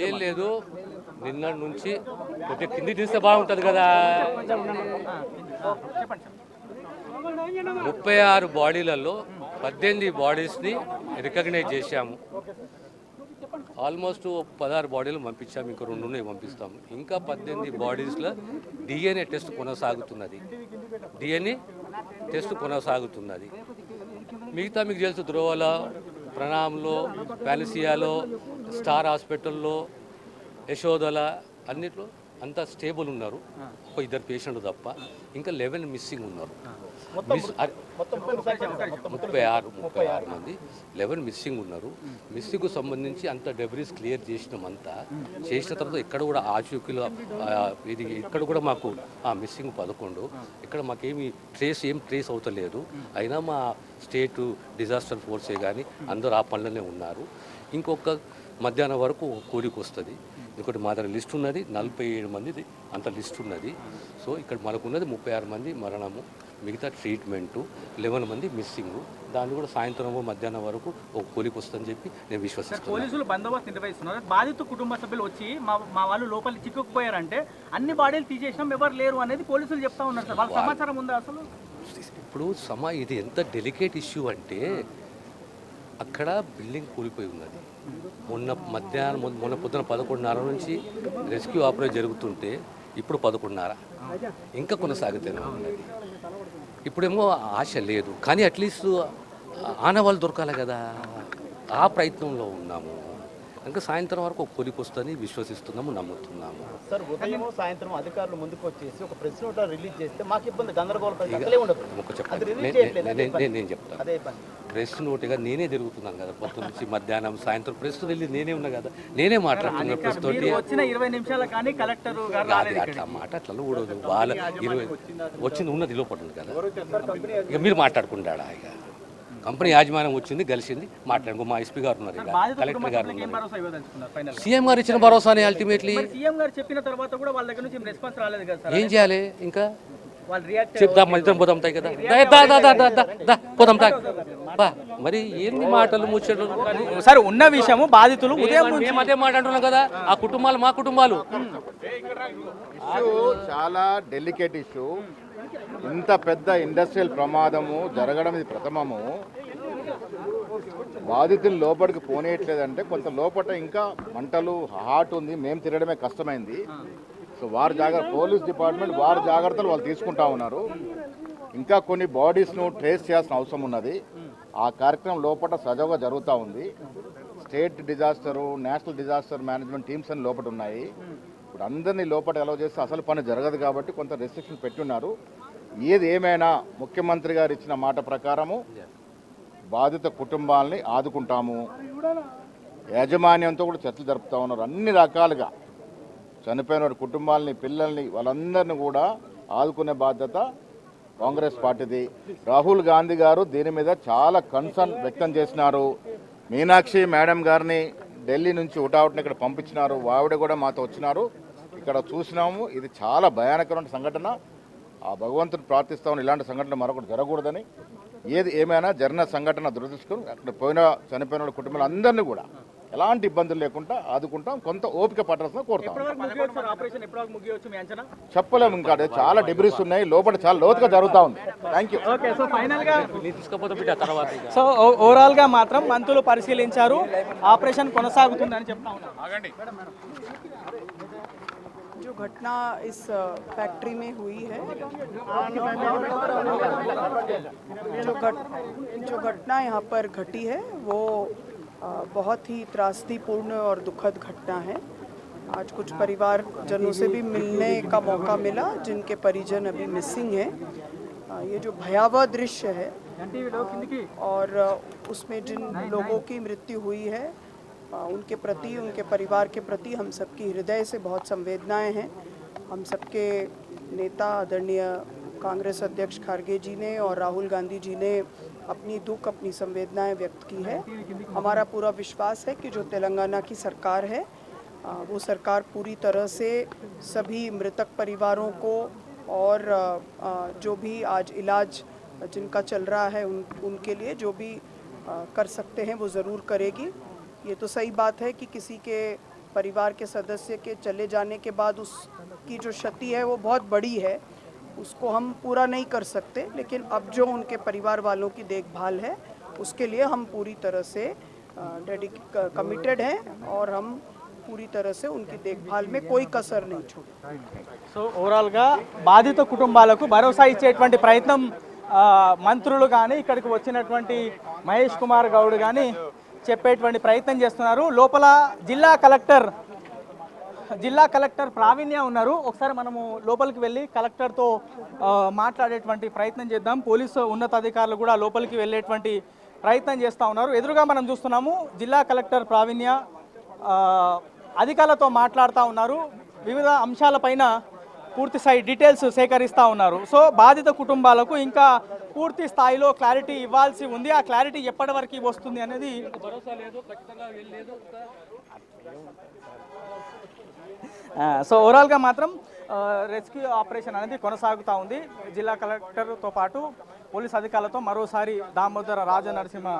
ఏం లేదు, నిన్న నుంచి కొద్దిగా కింది తీస్తే బాగుంటుంది కదా. 36 బాడీలలో 18 బాడీస్ని రికగ్నైజ్ చేశాము. ఆల్మోస్ట్ 16 బాడీలు పంపించాము, ఇంకా 2 పంపిస్తాము. ఇంకా 18 బాడీస్లో డిఎన్ఏ టెస్ట్ కొనసాగుతున్నది. మిగతా మీకు తెలుసు, ధ్రువలో, ప్రణాంలో, పాలసియాలో, స్టార్ హాస్పిటల్లో, యశోదల అన్నిట్లో అంతా స్టేబుల్ ఉన్నారు. ఒక 2 పేషెంట్లు తప్ప ఇంకా 11 మిస్సింగ్ ఉన్నారు. 36 మంది 11 మిస్సింగ్ ఉన్నారు. మిస్సింగ్కు సంబంధించి అంత డెబ్రీస్ క్లియర్ చేసిన తర్వాత ఇక్కడ కూడా ఆచూకీలో ఇది ఇక్కడ కూడా మాకు మిస్సింగ్ 11. ఇక్కడ మాకేమి ట్రేస్ అవుతలేదు. అయినా మా స్టేట్ డిజాస్టర్ ఫోర్సే కానీ అందరూ ఆ పనులనే ఉన్నారు. ఇంకొక మధ్యాహ్నం వరకు కూలికి వస్తుంది. ఇంకోటి మా దగ్గర లిస్ట్ ఉన్నది 47 మందిది అంత లిస్ట్ ఉన్నది. సో ఇక్కడ మనకున్నది 36 మంది మరణము, మిగతా ట్రీట్మెంటు, 11 మంది మిస్సింగ్. దాన్ని కూడా సాయంత్రం మధ్యాహ్నం వరకు ఒక కూలికి వస్తుందని చెప్పి నేను విశ్వసిస్తాను. పోలీసులు బందోబస్తు నిర్వహిస్తున్నారు. బాధిత కుటుంబ సభ్యులు వచ్చి మా వాళ్ళు లోపలి చిక్కుకుపోయారంటే అన్ని బాడీలు తీసేసినాం, ఎవరు లేరు అనేది పోలీసులు చెప్తా ఉన్నారు సార్. వాళ్ళ సమాచారం ఉందా అసలు? ఇప్పుడు ఇది ఎంత డెలికేట్ ఇష్యూ అంటే అక్కడ బిల్డింగ్ కూలిపోయి ఉన్నది. మొన్న పొద్దున 11:30 నుంచి రెస్క్యూ ఆపరేషన్ జరుగుతుంటే ఇప్పుడు 11:30 ఇంకా కొనసాగుతూనే ఉన్నది. ఇప్పుడేమో ఆశ లేదు, కానీ అట్లీస్ట్ ఆనవాళ్ళు దొరకాలి కదా, ఆ ప్రయత్నంలో ఉన్నాము. ఇంకా సాయంత్రం వరకు ఒక కూలికి వస్తుందని విశ్వసిస్తున్నాము, నమ్ముతున్నాము. సార్ ఉదయం సాయంత్రం అధికారులు ముందుకు వచ్చేసి ఒక ప్రెస్ నోట్ రిలీజ్ చేస్తే మాకు ఇబ్బంది, గందరగోళం నేను చెప్తాను. ప్రెస్ నోట్గా నేనే తిరుగుతున్నాను కదా, పొద్దున్న నుంచి మధ్యాహ్నం సాయంత్రం ప్రెస్ రిలీజ్ నేనే ఉన్నా కదా, నేనే మాట్లాడుతున్నాను ప్రెస్ తోటి. వచ్చిన 20 నిమిషాలు కానీ కలెక్టర్ అట్లా మాట అట్లా కూడదు. వాళ్ళ 20 వచ్చింది ఉన్నది లోపడుతుంది కదా, ఇక మీరు మాట్లాడుకుంటాడా? ఇక కంపెనీ యాజమాన్యం వచ్చింది, కలిసింది, మాట్లాడుకో. మా ఎస్పీ గారు ఉన్నారు, కలెక్టర్ గారు ఉన్నారు. సీఎం గారు ఇచ్చిన భరోసానే అల్టిమేట్లీ. సీఎం గారు చెప్పిన తర్వాత కూడా వాళ్ళ దగ్గర నుంచి రెస్పాన్స్ రాలేదు కదా సార్. ఏం చేయాలి ఇంకా? చెప్తాం, మన ఇద్దరం పోదాం తాయి కదా, పోదాం తాయి. మరి ఏంది మాటలు ముచ్చట్లు సార్? ఉన్న విషయము బాధితులు ఉదయం మేము అదే మాట్లాడుతున్నాం కదా, ఆ కుటుంబాలు మా కుటుంబాలు. చాలా డెలికేట్ ఇష్యూ. ఇంత పెద్ద ఇండస్ట్రియల్ ప్రమాదము జరగడం ఇది ప్రథమము. బాధితులు లోపలికి పోనీయట్లేదంటే కొంత లోపల ఇంకా మంటలు హాట్ ఉంది, మేము తిరగడమే కష్టమైంది. సో పోలీస్ డిపార్ట్మెంట్ వారి జాగ్రత్తలు వాళ్ళు తీసుకుంటా ఉన్నారు. ఇంకా కొన్ని బాడీస్ను ట్రేస్ చేయాల్సిన అవసరం ఉన్నది. ఆ కార్యక్రమం లోపల సజావుగా జరుగుతూ ఉంది. State disaster, national disaster management teams అని లోపల ఉన్నాయి. ఇప్పుడు అందరినీ లోపల అలౌ చేస్తే అసలు పని జరగదు కాబట్టి కొంత రెస్ట్రిక్షన్ పెట్టున్నారు. ఏది ఏమైనా ముఖ్యమంత్రి గారు ఇచ్చిన మాట ప్రకారము బాధిత కుటుంబాలని ఆదుకుంటాము. యాజమాన్యంతో కూడా చర్చలు జరుపుతూ ఉన్నారు. అన్ని రకాలుగా చనిపోయిన వారి కుటుంబాలని, పిల్లల్ని, వాళ్ళందరినీ కూడా ఆదుకునే బాధ్యత కాంగ్రెస్ పార్టీది. రాహుల్ గాంధీ గారు దీని మీద చాలా కన్సర్న్ వ్యక్తం చేసినారు. మీనాక్షి మేడం గారిని ఢిల్లీ నుంచి ఉటావుట్ని ఇక్కడ పంపించినారు. ఆవిడ కూడా మాతో వచ్చినారు. ఇక్కడ చూసినాము. ఇది చాలా భయానకరమైన సంఘటన. ఆ భగవంతుని ప్రార్థిస్తామని ఇలాంటి సంఘటన మరొకటి జరగకూడదని. ఏది ఏమైనా జరిగిన సంఘటన దురదృష్టం. అక్కడ చనిపోయిన కుటుంబాలు అందరినీ కూడా ఎలాంటి ఇబ్బందులు లేకుండా ఆదుకుంటాం. కొంత ఓపిక పట్టాల్సిన కోరుతాం. చెప్పలేము, ఇంకా చాలా డిబ్రీస్ ఉన్నాయి లోపల, చాలా లోతుగా జరుగుతూ ఉంది. Thank you. సో ఓవరాల్ గా మాత్రం మంత్రులు పరిశీలించారు, ఆపరేషన్ కొనసాగుతుందని చెప్తా ఉన్నారు. जो घटना इस फैक्ट्री में हुई है, जो घटना यहाँ पर घटी है वो बहुत ही त्रासदीपूर्ण और दुखद घटना है। आज कुछ परिवारजनों से भी मिलने का मौका मिला जिनके परिजन अभी मिसिंग हैं। ये जो भयावह दृश्य है और उसमें जिन लोगों की मृत्यु हुई है उनके प्रति, उनके परिवार के प्रति हम सबकी हृदय से बहुत संवेदनाएं हैं। हम सबके नेता आदरणीय कांग्रेस अध्यक्ष खारगे जी ने और राहुल गांधी जी ने अपनी दुख, अपनी संवेदनाएं व्यक्त की है। हमारा पूरा विश्वास है कि जो तेलंगाना की सरकार है वो सरकार पूरी तरह से सभी मृतक परिवारों को और जो भी आज इलाज जिनका चल रहा है उनके लिए जो भी कर सकते हैं वो ज़रूर करेगी। ये तो सही बात है कि किसी के परिवार के सदस्य के चले जाने के बाद उसकी जो क्षति है वो बहुत बड़ी है, उसको हम पूरा नहीं कर सकते, लेकिन अब जो उनके परिवार वालों की देखभाल है उसके लिए हम पूरी तरह से कमिटेड हैं और हम पूरी तरह से उनकी देखभाल में कोई कसर नहीं छोड़े। సో ఓవరాల్గా బాధిత కుటుంబాలకు భరోసా ఇచ్చేటువంటి ప్రయత్నం మంత్రులు కానీ ఇక్కడికి వచ్చినటువంటి మహేష్ కుమార్ గౌడ్ కానీ చెప్పేటువంటి ప్రయత్నం చేస్తున్నారు. లోపల జిల్లా కలెక్టర్ ప్రావీణ్య ఉన్నారు. ఒకసారి మనము లోపలికి వెళ్ళి కలెక్టర్తో మాట్లాడేటువంటి ప్రయత్నం చేద్దాం. పోలీసు ఉన్నతాధికారులు కూడా లోపలికి వెళ్ళేటువంటి ప్రయత్నం చేస్తూ ఉన్నారు. ఎదురుగా మనం చూస్తున్నాము జిల్లా కలెక్టర్ ప్రావీణ్య అధికారులతో మాట్లాడుతూ ఉన్నారు. వివిధ అంశాలపైన పూర్తి స్థాయి డీటెయిల్స్ సేకరిస్తూ ఉన్నారు. సో బాధిత కుటుంబాలకు ఇంకా పూర్తి స్థాయిలో క్లారిటీ ఇవ్వాల్సి ఉంది. ఆ క్లారిటీ ఎప్పటి వరకు వస్తుంది అనేది సో ఓవరాల్గా మాత్రం రెస్క్యూ ఆపరేషన్ అనేది కొనసాగుతూ ఉంది. జిల్లా కలెక్టర్తో పాటు పోలీస్ అధికారులతో మరోసారి దామోదర రాజనరసింహ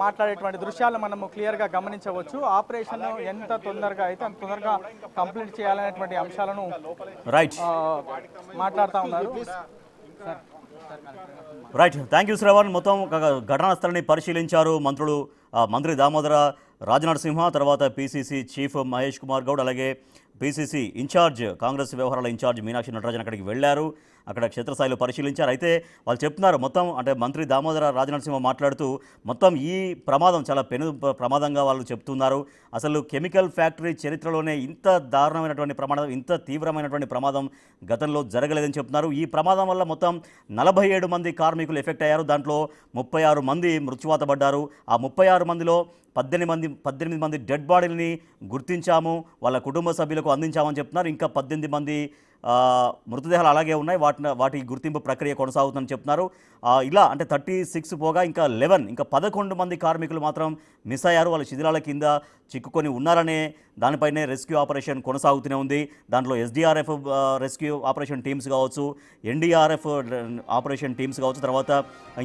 మాట్లాడేటువంటి దృశ్యాలు మనము క్లియర్గా గమనించవచ్చు. ఆపరేషన్ ఎంత తొందరగా అయితే అంత తొందరగా కంప్లీట్ చేయాలనేటువంటి అంశాలను మాట్లాడుతూ ఉన్నారు. Right, thank you Shravan. మొత్తం ఘటనా స్థలాన్ని పరిశీలించారు మంత్రి దామోదర రాజనరసింహ, తర్వాత పీసీసీ చీఫ్ మహేష్ కుమార్ గౌడ్, అలాగే పీసీసీ ఇన్ఛార్జ్ కాంగ్రెస్ వ్యవహారాల ఇన్ఛార్జ్ మీనాక్షి నటరాజన్ అక్కడికి వెళ్ళారు. అక్కడ క్షేత్రస్థాయిలో పరిశీలించారు. అయితే వాళ్ళు చెప్తున్నారు మొత్తం, అంటే మంత్రి దామోదర రాజనరసింహ మాట్లాడుతూ మొత్తం ఈ ప్రమాదం చాలా పెను ప్రమాదంగా వాళ్ళు చెప్తున్నారు. అసలు కెమికల్ ఫ్యాక్టరీ చరిత్రలోనే ఇంత దారుణమైనటువంటి ప్రమాదం, ఇంత తీవ్రమైనటువంటి ప్రమాదం గతంలో జరగలేదని చెప్తున్నారు. ఈ ప్రమాదం వల్ల మొత్తం 47 మంది కార్మికులు ఎఫెక్ట్ అయ్యారు. దాంట్లో 36 మంది మృత్యువాత పడ్డారు. ఆ 36 మందిలో 18 మంది డెడ్ బాడీలని గుర్తించాము, వాళ్ళ కుటుంబ సభ్యులకు అందించామని చెప్తున్నారు. ఇంకా 18 మంది మృతదేహాలు అలాగే ఉన్నాయి, వాటి గుర్తింపు ప్రక్రియ కొనసాగుతుందని చెప్తున్నారు. ఇలా అంటే 36 పోగా ఇంకా 11 మంది కార్మికులు మాత్రం మిస్ అయ్యారు. వాళ్ళు శిథిలాల కింద చిక్కుకొని ఉన్నారనే దానిపైనే రెస్క్యూ ఆపరేషన్ కొనసాగుతూనే ఉంది. దాంట్లో ఎస్డీఆర్ఎఫ్ రెస్క్యూ ఆపరేషన్ టీమ్స్ కావచ్చు, ఎన్డీఆర్ఎఫ్ ఆపరేషన్ టీమ్స్ కావచ్చు, తర్వాత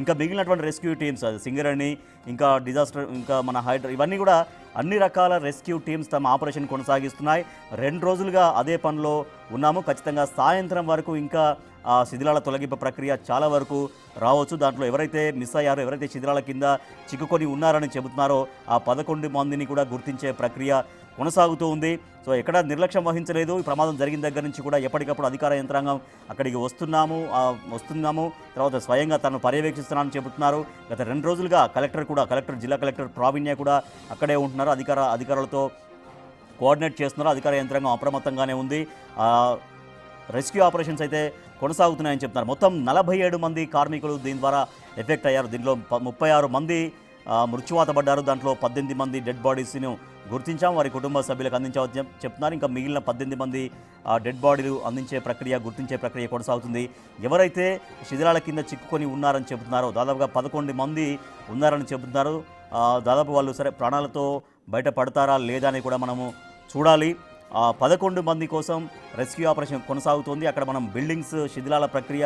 ఇంకా మిగిలినటువంటి రెస్క్యూ టీమ్స్ సింగరేణి, ఇంకా డిజాస్టర్, ఇంకా మన ఇవన్నీ కూడా అన్ని రకాల రెస్క్యూ టీమ్స్ తమ ఆపరేషన్ కొనసాగిస్తున్నాయి. 2 రోజులుగా అదే పనిలో ఉన్నాము. ఖచ్చితంగా సాయంత్రం వరకు ఇంకా ఆ శిథిలాల తొలగింపు ప్రక్రియ చాలా వరకు రావచ్చు. దాంట్లో ఎవరైతే మిస్ అయ్యారో, ఎవరైతే శిథిలాల కింద చిక్కుకొని ఉన్నారని చెబుతున్నారో ఆ 11 మందిని కూడా గుర్తించే ప్రక్రియ కొనసాగుతూ ఉంది. సో ఎక్కడ నిర్లక్ష్యం వహించలేదు. ఈ ప్రమాదం జరిగిన దగ్గర నుంచి కూడా ఎప్పటికప్పుడు అధికార యంత్రాంగం అక్కడికి వస్తున్నాము, తర్వాత స్వయంగా తను పర్యవేక్షిస్తున్నానని చెబుతున్నారు. గత 2 రోజులుగా జిల్లా కలెక్టర్ ప్రావీణ్య కూడా అక్కడే ఉంటున్నారు. అధికారులతో కోఆర్డినేట్ చేస్తున్నారు. అధికార యంత్రాంగం అప్రమత్తంగానే ఉంది. రెస్క్యూ ఆపరేషన్స్ అయితే కొనసాగుతున్నాయని చెప్తున్నారు. మొత్తం 47 మంది కార్మికులు దీని ద్వారా ఎఫెక్ట్ అయ్యారు. దీనిలో 36 మంది మృత్యువాత పడ్డారు. దాంట్లో 18 మంది డెడ్ బాడీస్ను గుర్తించాం, వారి కుటుంబ సభ్యులకు అందించవచ్చని చెప్తున్నారు. ఇంకా మిగిలిన 18 మంది డెడ్ బాడీలు గుర్తించే ప్రక్రియ కొనసాగుతుంది. ఎవరైతే శిథిలాల కింద చిక్కుకొని ఉన్నారని చెబుతున్నారో దాదాపుగా 11 మంది ఉన్నారని చెబుతున్నారు. దాదాపు వాళ్ళు సరే ప్రాణాలతో బయటపడతారా లేదా అని కూడా మనము చూడాలి. 11 మంది కోసం రెస్క్యూ ఆపరేషన్ కొనసాగుతుంది. అక్కడ మనం బిల్డింగ్స్ శిథిలాల ప్రక్రియ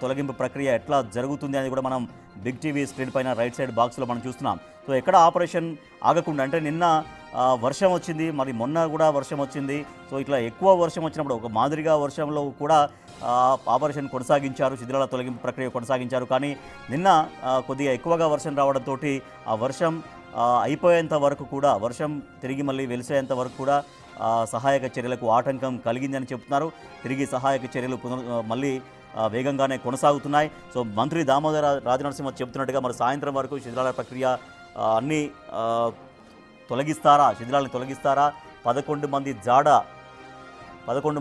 తొలగింపు ప్రక్రియ ఎట్లా జరుగుతుంది అని కూడా మనం బిగ్ టీవీ స్క్రీన్ పైన రైట్ సైడ్ బాక్స్లో మనం చూస్తున్నాం. సో ఎక్కడ ఆపరేషన్ ఆగకుండా, అంటే నిన్న వర్షం వచ్చింది, మరి మొన్న కూడా వర్షం వచ్చింది. సో ఇట్లా ఎక్కువ వర్షం వచ్చినప్పుడు ఒక మాదిరిగా వర్షంలో కూడా ఆపరేషన్ కొనసాగించారు, శిథిలాల తొలగింపు ప్రక్రియ కొనసాగించారు. కానీ నిన్న కొద్దిగా ఎక్కువగా వర్షం రావడంతో ఆ వర్షం అయిపోయేంత వరకు కూడా, వర్షం తిరిగి మళ్ళీ వెలిసేంత వరకు కూడా సహాయక చర్యలకు ఆటంకం కలిగిందని చెప్తున్నారు. తిరిగి సహాయక చర్యలు మళ్ళీ వేగంగానే కొనసాగుతున్నాయి. సో మంత్రి దామోదర రాజనరసింహ చెబుతున్నట్టుగా మరి సాయంత్రం వరకు శిథిలాల ప్రక్రియ అన్నీ శిథిలాలను తొలగిస్తారా, 11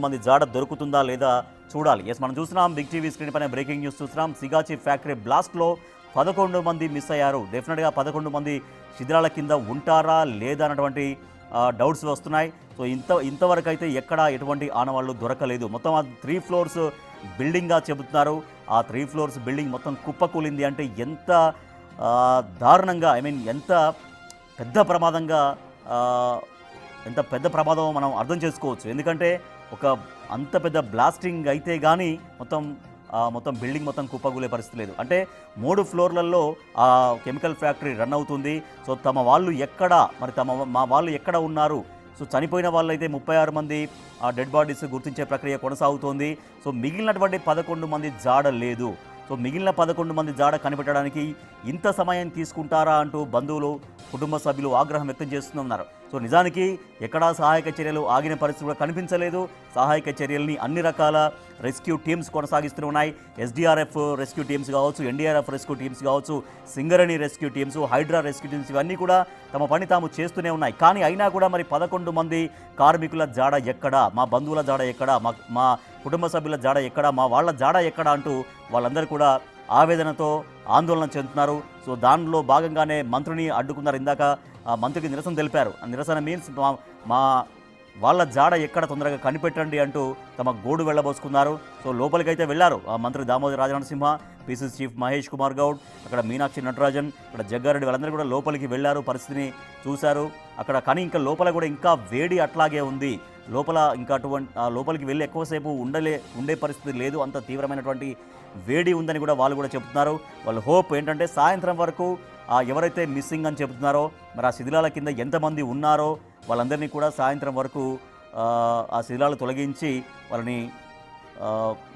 మంది జాడ దొరుకుతుందా లేదా చూడాలి. మనం చూస్తున్నాం బిగ్ టీవీ స్క్రీన్ పైన బ్రేకింగ్ న్యూస్ చూస్తున్నాం. సిగాచి ఫ్యాక్టరీ బ్లాస్ట్లో 11 మంది మిస్ అయ్యారు. డెఫినెట్గా 11 మంది శిథిలాల కింద ఉంటారా లేదా అన్నటువంటి డౌట్స్ వస్తున్నాయి. సో ఇంతవరకు అయితే ఎటువంటి ఆనవాళ్ళు దొరకలేదు. మొత్తం 3 ఫ్లోర్స్ బిల్డింగ్గా చెబుతున్నారు. ఆ 3 ఫ్లోర్స్ బిల్డింగ్ మొత్తం కుప్పకూలింది. అంటే ఎంత దారుణంగా, ఎంత పెద్ద ప్రమాదం మనం అర్థం చేసుకోవచ్చు. ఎందుకంటే అంత పెద్ద బ్లాస్టింగ్ అయితే కానీ మొత్తం బిల్డింగ్ మొత్తం కుప్పకూలే పరిస్థితి లేదు. అంటే 3 ఫ్లోర్లలో ఆ కెమికల్ ఫ్యాక్టరీ రన్ అవుతుంది. సో మా వాళ్ళు ఎక్కడ ఉన్నారు? సో చనిపోయిన వాళ్ళు అయితే 36 మంది డెడ్ బాడీస్ గుర్తించే ప్రక్రియ కొనసాగుతోంది. సో మిగిలినటువంటి 11 మంది జాడ లేదు. సో మిగిలిన 11 మంది జాడ కనిపెట్టడానికి ఇంత సమయం తీసుకుంటారా అంటూ బంధువులు, కుటుంబ సభ్యులు ఆగ్రహం వ్యక్తం చేస్తున్నారు. సో నిజానికి ఎక్కడా సహాయక చర్యలు ఆగిన పరిస్థితి కూడా కనిపించలేదు. సహాయక చర్యల్ని అన్ని రకాల రెస్క్యూ టీమ్స్ కొనసాగిస్తూ ఉన్నాయి. ఎస్డీఆర్ఎఫ్ రెస్క్యూ టీమ్స్ కావచ్చు, ఎన్డీఆర్ఎఫ్ రెస్క్యూ టీమ్స్ కావచ్చు, Singareni rescue teams, Hydraa rescue teams, ఇవన్నీ కూడా తమ పని తాము చేస్తూనే ఉన్నాయి. కానీ అయినా కూడా మరి 11 మంది కార్మికుల జాడ ఎక్కడా, మా బంధువుల జాడ ఎక్కడా, మా కుటుంబ సభ్యుల జాడ ఎక్కడా, మా వాళ్ళ జాడ ఎక్కడా అంటూ వాళ్ళందరూ కూడా ఆవేదనతో ఆందోళన చెందుతున్నారు. సో దానిలో భాగంగానే మంత్రిని అడ్డుకున్నారు. ఇందాక మంత్రికి నిరసన తెలిపారు. నిరసన మీన్స్ మా వాళ్ళ జాడ ఎక్కడ తొందరగా కనిపెట్టండి అంటూ తమ గోడు వెళ్ళబోసుకున్నారు. సో లోపలికైతే వెళ్ళారు మంత్రి దామోదర రాజనరసింహ, పీసీసీ చీఫ్ మహేష్ కుమార్ గౌడ్, అక్కడ మీనాక్షి నటరాజన్, అక్కడ జగ్గారెడ్డి, వాళ్ళందరూ కూడా లోపలికి వెళ్ళారు, పరిస్థితిని చూశారు అక్కడ. కానీ ఇంకా లోపల కూడా ఇంకా వేడి అట్లాగే ఉంది. లోపలికి వెళ్ళి ఎక్కువసేపు ఉండే పరిస్థితి లేదు. అంత తీవ్రమైనటువంటి వేడి ఉందని కూడా వాళ్ళు కూడా చెప్తున్నారు. వాళ్ళ హోప్ ఏంటంటే సాయంత్రం వరకు ఎవరైతే మిస్సింగ్ అని చెబుతున్నారో, మరి ఆ శిథిలాల కింద ఎంతమంది ఉన్నారో వాళ్ళందరినీ కూడా సాయంత్రం వరకు ఆ శిథిలాలు తొలగించి వాళ్ళని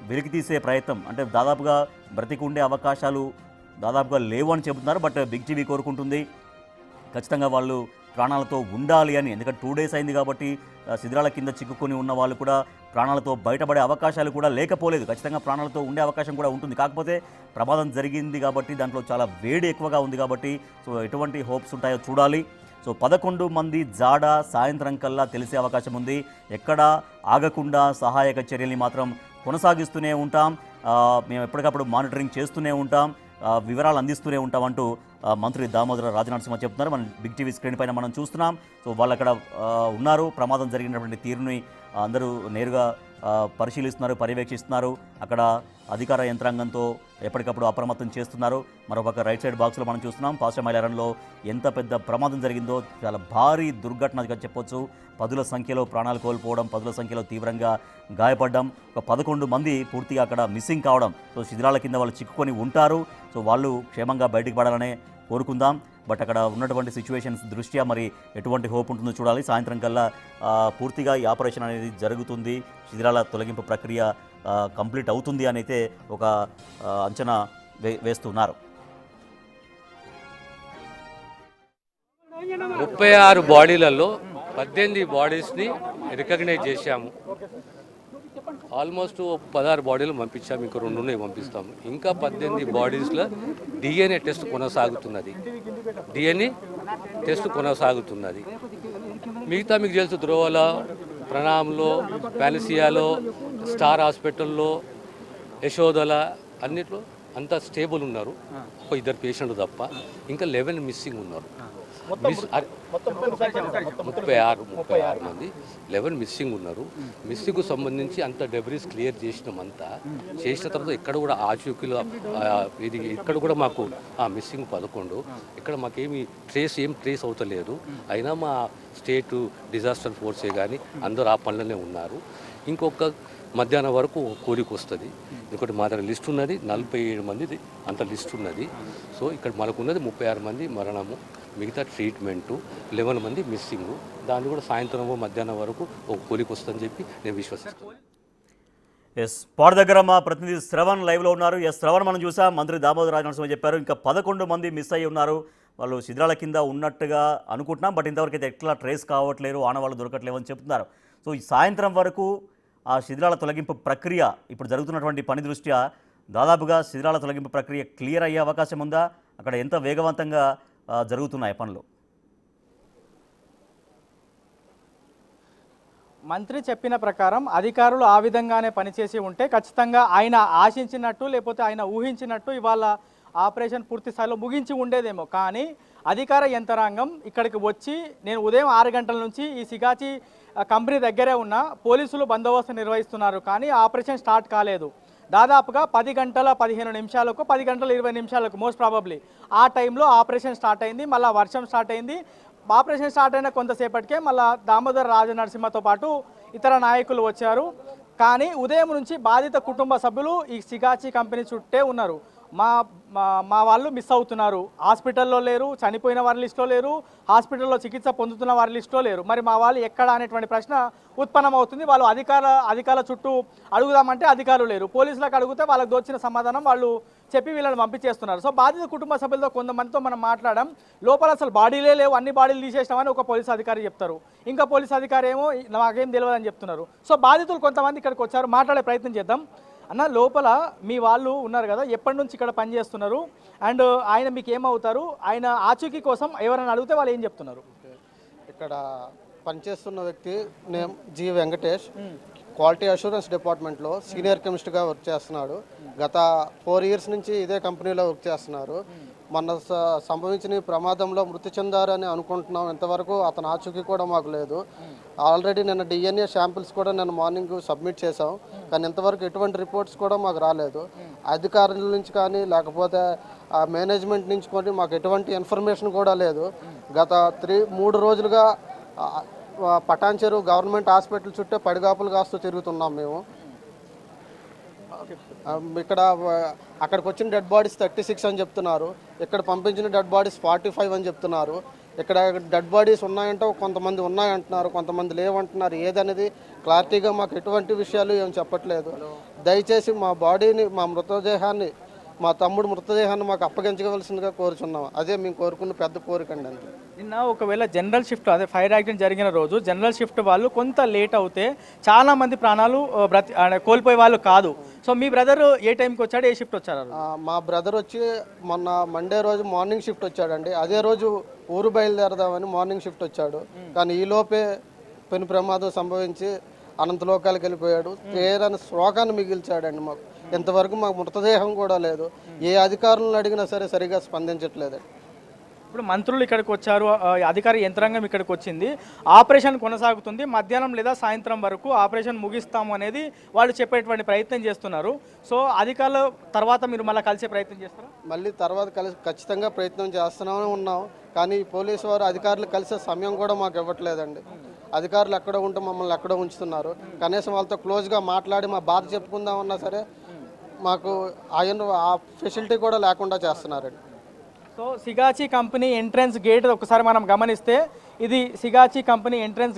వెలికి తీసే ప్రయత్నం, అంటే దాదాపుగా బ్రతికి ఉండే అవకాశాలు దాదాపుగా లేవు అని చెబుతున్నారు. బట్ బిగ్ టీవీ కోరుకుంటుంది ఖచ్చితంగా వాళ్ళు ప్రాణాలతో ఉండాలి అని. ఎందుకంటే 2 డేస్ అయింది కాబట్టి శిథిలాల కింద చిక్కుకొని ఉన్న వాళ్ళు కూడా ప్రాణాలతో బయటపడే అవకాశాలు కూడా లేకపోలేదు. ఖచ్చితంగా ప్రాణాలతో ఉండే అవకాశం కూడా ఉంటుంది. కాకపోతే ప్రమాదం జరిగింది కాబట్టి దాంట్లో చాలా వేడి ఎక్కువగా ఉంది కాబట్టి సో ఎటువంటి హోప్స్ ఉంటాయో చూడాలి. సో 11 మంది జాడ సాయంత్రం కల్లా తెలిసే అవకాశం ఉంది. ఎక్కడా ఆగకుండా సహాయక చర్యల్ని మాత్రం కొనసాగిస్తూనే ఉంటాం, మేము ఎప్పటికప్పుడు మానిటరింగ్ చేస్తూనే ఉంటాం, వివరాలు అందిస్తూనే ఉంటామంటూ మంత్రి దామోదర రాజనరసింహ చెప్తున్నారు. మనం బిగ్ టీవీ స్క్రీన్ పైన మనం చూస్తున్నాం. సో వాళ్ళు అక్కడ ఉన్నారు. ప్రమాదం జరిగినటువంటి తీరుని అందరూ నేరుగా పరిశీలిస్తున్నారు, పర్యవేక్షిస్తున్నారు. అక్కడ అధికార యంత్రాంగంతో ఎప్పటికప్పుడు అప్రమత్తం చేస్తున్నారు. మరోపక్క రైట్ సైడ్ బాక్స్లో మనం చూస్తున్నాం పాశమైలారంలో ఎంత పెద్ద ప్రమాదం జరిగిందో. చాలా భారీ దుర్ఘటనగా చెప్పొచ్చు. 10ల సంఖ్యలో ప్రాణాలు కోల్పోవడం, 10ల సంఖ్యలో తీవ్రంగా గాయపడడం, ఒక 11 మంది పూర్తిగా అక్కడ మిస్సింగ్ కావడం. సో శిథిలాల కింద వాళ్ళు చిక్కుకొని ఉంటారు. సో వాళ్ళు క్షేమంగా బయటికి పడాలనే కోరుకుందాం. బట్ అక్కడ ఉన్నటువంటి సిచ్యువేషన్స్ దృష్ట్యా మరి ఎటువంటి హోప్ ఉంటుందో చూడాలి. సాయంత్రం కల్లా పూర్తిగా ఈ ఆపరేషన్ అనేది జరుగుతుంది, శిథిలాల తొలగింపు ప్రక్రియ కంప్లీట్ అవుతుంది అని అయితే ఒక అంచనా వేస్తున్నారు. 36 బాడీలలో 18 బాడీస్ని రికగ్నైజ్ చేశాము. ఆల్మోస్ట్ 16 బాడీలు పంపించాము, ఇంకా 2 పంపిస్తాము. ఇంకా 18 బాడీస్లో DNA టెస్ట్ కొనసాగుతున్నది. మిగతా మీకు తెలుసు, ధ్రువలో, ప్రణాంలో, పాలసియాలో, స్టార్ హాస్పిటల్లో, యశోదల అన్నిట్లో అంతా స్టేబుల్ ఉన్నారు. ఒక 2 పేషెంట్లు తప్ప ఇంకా 11 మిస్సింగ్ ఉన్నారు. 36 మంది 11 మిస్సింగ్ ఉన్నారు. మిస్సింగ్కు సంబంధించి అంత డెబ్రీస్ క్లియర్ చేసిన తర్వాత ఇక్కడ కూడా ఆచూకీలో ఇక్కడ కూడా మాకు మిస్సింగ్ 11. ఇక్కడ మాకేమి ట్రేస్ అవుతలేదు. అయినా మా స్టేట్ డిజాస్టర్ ఫోర్సే కానీ అందరూ ఆ పనులనే ఉన్నారు. ఇంకొక మధ్యాహ్నం వరకు కూలికి వస్తుంది. ఇంకోటి మా దగ్గర లిస్ట్ ఉన్నది, 47 మందిది అంత లిస్ట్ ఉన్నది. సో ఇక్కడ మనకున్నది 36 మంది మరణము, మిగతా ట్రీట్మెంటు, 11 మంది మిస్సింగ్. దాన్ని కూడా సాయంత్రం మధ్యాహ్నం వరకు ఒక కూలికి వస్తుందని చెప్పి నేను విశ్వసిస్తాను. స్పాట్ దగ్గర మా ప్రతినిధి శ్రవణ్ లైవ్లో ఉన్నారు. శ్రవణ్, మనం చూసాం, మంత్రి దామోదర్ రాజనరసింహ చెప్పారు ఇంకా 11 మంది మిస్ అయ్యి ఉన్నారు. వాళ్ళు శిథిలాల కింద ఉన్నట్టుగా అనుకుంటున్నాం, బట్ ఇంతవరకు అయితే ఎట్లా ట్రేస్ కావట్లేరు, ఆనవాళ్ళు దొరకట్లేవు అని చెప్తున్నారు. సో ఈ సాయంత్రం వరకు ఆ శిథిలాల తొలగింపు ప్రక్రియ ఇప్పుడు జరుగుతున్నటువంటి పని దృష్ట్యా దాదాపుగా శిథిలాల తొలగింపు ప్రక్రియ క్లియర్ అయ్యే అవకాశం ఉందా? అక్కడ ఎంత వేగవంతంగా జరుగుతున్నాయి పనులు? మంత్రి చెప్పిన ప్రకారం అధికారులు ఆ విధంగానే పనిచేసి ఉంటే ఖచ్చితంగా ఆయన ఆశించినట్టు లేకపోతే ఆయన ఊహించినట్టు ఇవాళ ఆపరేషన్ పూర్తి స్థాయిలో ముగించి ఉండేదేమో. కానీ అధికార యంత్రాంగం ఇక్కడికి వచ్చి, నేను ఉదయం 6 గంటల నుంచి ఈ సిగాచి కంపెనీ దగ్గరే ఉన్న పోలీసులు బందోబస్తు నిర్వహిస్తున్నారు, కానీ ఆపరేషన్ స్టార్ట్ కాలేదు. దాదాపుగా 10 గంటల 15 నిమిషాలకు 10 గంటల 20 నిమిషాలకు మోస్ట్ ప్రాబబ్లీ ఆ టైంలో ఆపరేషన్ స్టార్ట్ అయింది. మళ్ళీ వర్షం స్టార్ట్ అయింది. ఆపరేషన్ స్టార్ట్ అయిన కొంతసేపటికే మళ్ళీ దామోదర్ రాజనరసింహతో పాటు ఇతర నాయకులు వచ్చారు. కానీ ఉదయం నుంచి బాధిత కుటుంబ సభ్యులు ఈ సిగాచి కంపెనీ చుట్టే ఉన్నారు. మా వాళ్ళు మిస్ అవుతున్నారు, హాస్పిటల్లో లేరు, చనిపోయిన వారి లిస్టులో లేరు, హాస్పిటల్లో చికిత్స పొందుతున్న వారి లిస్టులో లేరు. మరి మా వాళ్ళు ఎక్కడ అనేటువంటి ప్రశ్న ఉత్పన్నమవుతుంది. వాళ్ళు అధికారుల చుట్టూ అడుగుదామంటే అధికారులు లేరు, పోలీసులకు అడిగితే వాళ్ళకి దోచిన సమాధానం వాళ్ళు చెప్పి వీళ్ళని పంపించేస్తున్నారు. సో బాధిత కుటుంబ సభ్యులతో కొంతమందితో మనం మాట్లాడడం, లోపల అసలు బాడీలే లేవు, అన్ని బాడీలు తీసేసినామని ఒక పోలీసు అధికారి చెప్తారు, ఇంకా పోలీసు అధికారి ఏమో నాకేం తెలియదు అని చెప్తున్నారు. సో బాధితులు కొంతమంది ఇక్కడికి వచ్చారు, మాట్లాడే ప్రయత్నం చేద్దాం. అన్న, లోపల మీ వాళ్ళు ఉన్నారు కదా, ఎప్పటి నుంచి ఇక్కడ పనిచేస్తున్నారు అండ్ ఆయన మీకు ఏమవుతారు, ఆయన ఆచూకీ కోసం ఎవరైనా అడిగితే వాళ్ళు ఏం చెప్తున్నారు? ఇక్కడ పనిచేస్తున్న వ్యక్తి name G Venkatesh, quality assurance డిపార్ట్మెంట్లో సీనియర్ కెమిస్ట్గా వర్క్ చేస్తున్నాడు. గత 4 ఇయర్స్ నుంచి ఇదే కంపెనీలో వర్క్ చేస్తున్నారు. మొన్న సంభవించిన ఈ ప్రమాదంలో మృతి చెందారని అనుకుంటున్నాం. ఇంతవరకు అతని ఆచూకీ కూడా మాకు లేదు. ఆల్రెడీ నిన్న DNA శాంపిల్స్ కూడా నిన్న మార్నింగ్ సబ్మిట్ చేసాం, కానీ ఇంతవరకు ఎటువంటి రిపోర్ట్స్ కూడా మాకు రాలేదు. అధికారుల నుంచి కానీ లేకపోతే మేనేజ్మెంట్ నుంచి కానీ మాకు ఎటువంటి ఇన్ఫర్మేషన్ కూడా లేదు. గత 3 రోజులుగా పటాన్చెరు గవర్నమెంట్ హాస్పిటల్ చుట్టే పడిగాపులు కాస్తూ తిరుగుతున్నాం మేము. ఇక్కడ అక్కడికి వచ్చిన డెడ్ బాడీస్ 36 అని చెప్తున్నారు, ఇక్కడ పంపించిన డెడ్ బాడీస్ 45 అని చెప్తున్నారు. ఇక్కడ డెడ్ బాడీస్ ఉన్నాయంటే కొంతమంది ఉన్నాయంటున్నారు, కొంతమంది లేవంటున్నారు. ఏదనేది క్లారిటీగా మాకు ఎటువంటి విషయాలు ఏం చెప్పట్లేదు. దయచేసి మా బాడీని, మా మృతదేహాన్ని, మా తమ్ముడు మృతదేహాన్ని మాకు అప్పగించవలసిందిగా కోరుచున్నాం. అదే మేము కోరుకున్న పెద్ద కోరికండి అంతే. నిన్న ఒకవేళ జనరల్ షిఫ్ట్, అదే ఫైర్ యాక్సిడెంట్ జరిగిన రోజు జనరల్ షిఫ్ట్ వాళ్ళు కొంత లేట్ అవుతే చాలా మంది ప్రాణాలు కోల్పోయే వాళ్ళు కాదు. సో మీ బ్రదర్ ఏ టైంకి వచ్చాడు, ఏ షిఫ్ట్ వచ్చారు? మా బ్రదర్ వచ్చి మొన్న మండే రోజు మార్నింగ్ షిఫ్ట్ వచ్చాడండి. అదే రోజు ఊరు బయలుదేరదామని మార్నింగ్ షిఫ్ట్ వచ్చాడు, కానీ ఈలోపే పెను ప్రమాదం సంభవించి అనంతలోకాలకు వెళ్ళిపోయాడు. తీరని శోకాన్ని మిగిల్చాడండి మాకు. ఇంతవరకు మాకు మృతదేహం కూడా లేదు. ఏ అధికారులను అడిగినా సరే సరిగా స్పందించట్లేదు. ఇప్పుడు మంత్రులు ఇక్కడికి వచ్చారు, అధికార యంత్రాంగం ఇక్కడికి వచ్చింది, ఆపరేషన్ కొనసాగుతుంది, మధ్యాహ్నం లేదా సాయంత్రం వరకు ఆపరేషన్ ముగిస్తాము అనేది వాళ్ళు చెప్పేటువంటి ప్రయత్నం చేస్తున్నారు. సో అధికారుల తర్వాత మీరు మళ్ళీ కలిసే ప్రయత్నం చేస్తారా? మళ్ళీ తర్వాత ఖచ్చితంగా ప్రయత్నం చేస్తూనే ఉన్నాం, కానీ పోలీసు వారు అధికారులు కలిసే సమయం కూడా మాకు ఇవ్వట్లేదండి. అధికారులు ఎక్కడ ఉంటే మమ్మల్ని ఎక్కడో ఉంచుతున్నారు. కనీసం వాళ్ళతో క్లోజ్గా మాట్లాడి మా బాధ చెప్పుకుందామన్నా సరే మాకు ఆ ఫెసిలిటీ కూడా లేకుండా చేస్తున్నారండి. So so Sigachi company entrance gate ఒకసారి మనం గమనిస్తే ఇది సిగాచి కంపెనీ ఎంట్రన్స్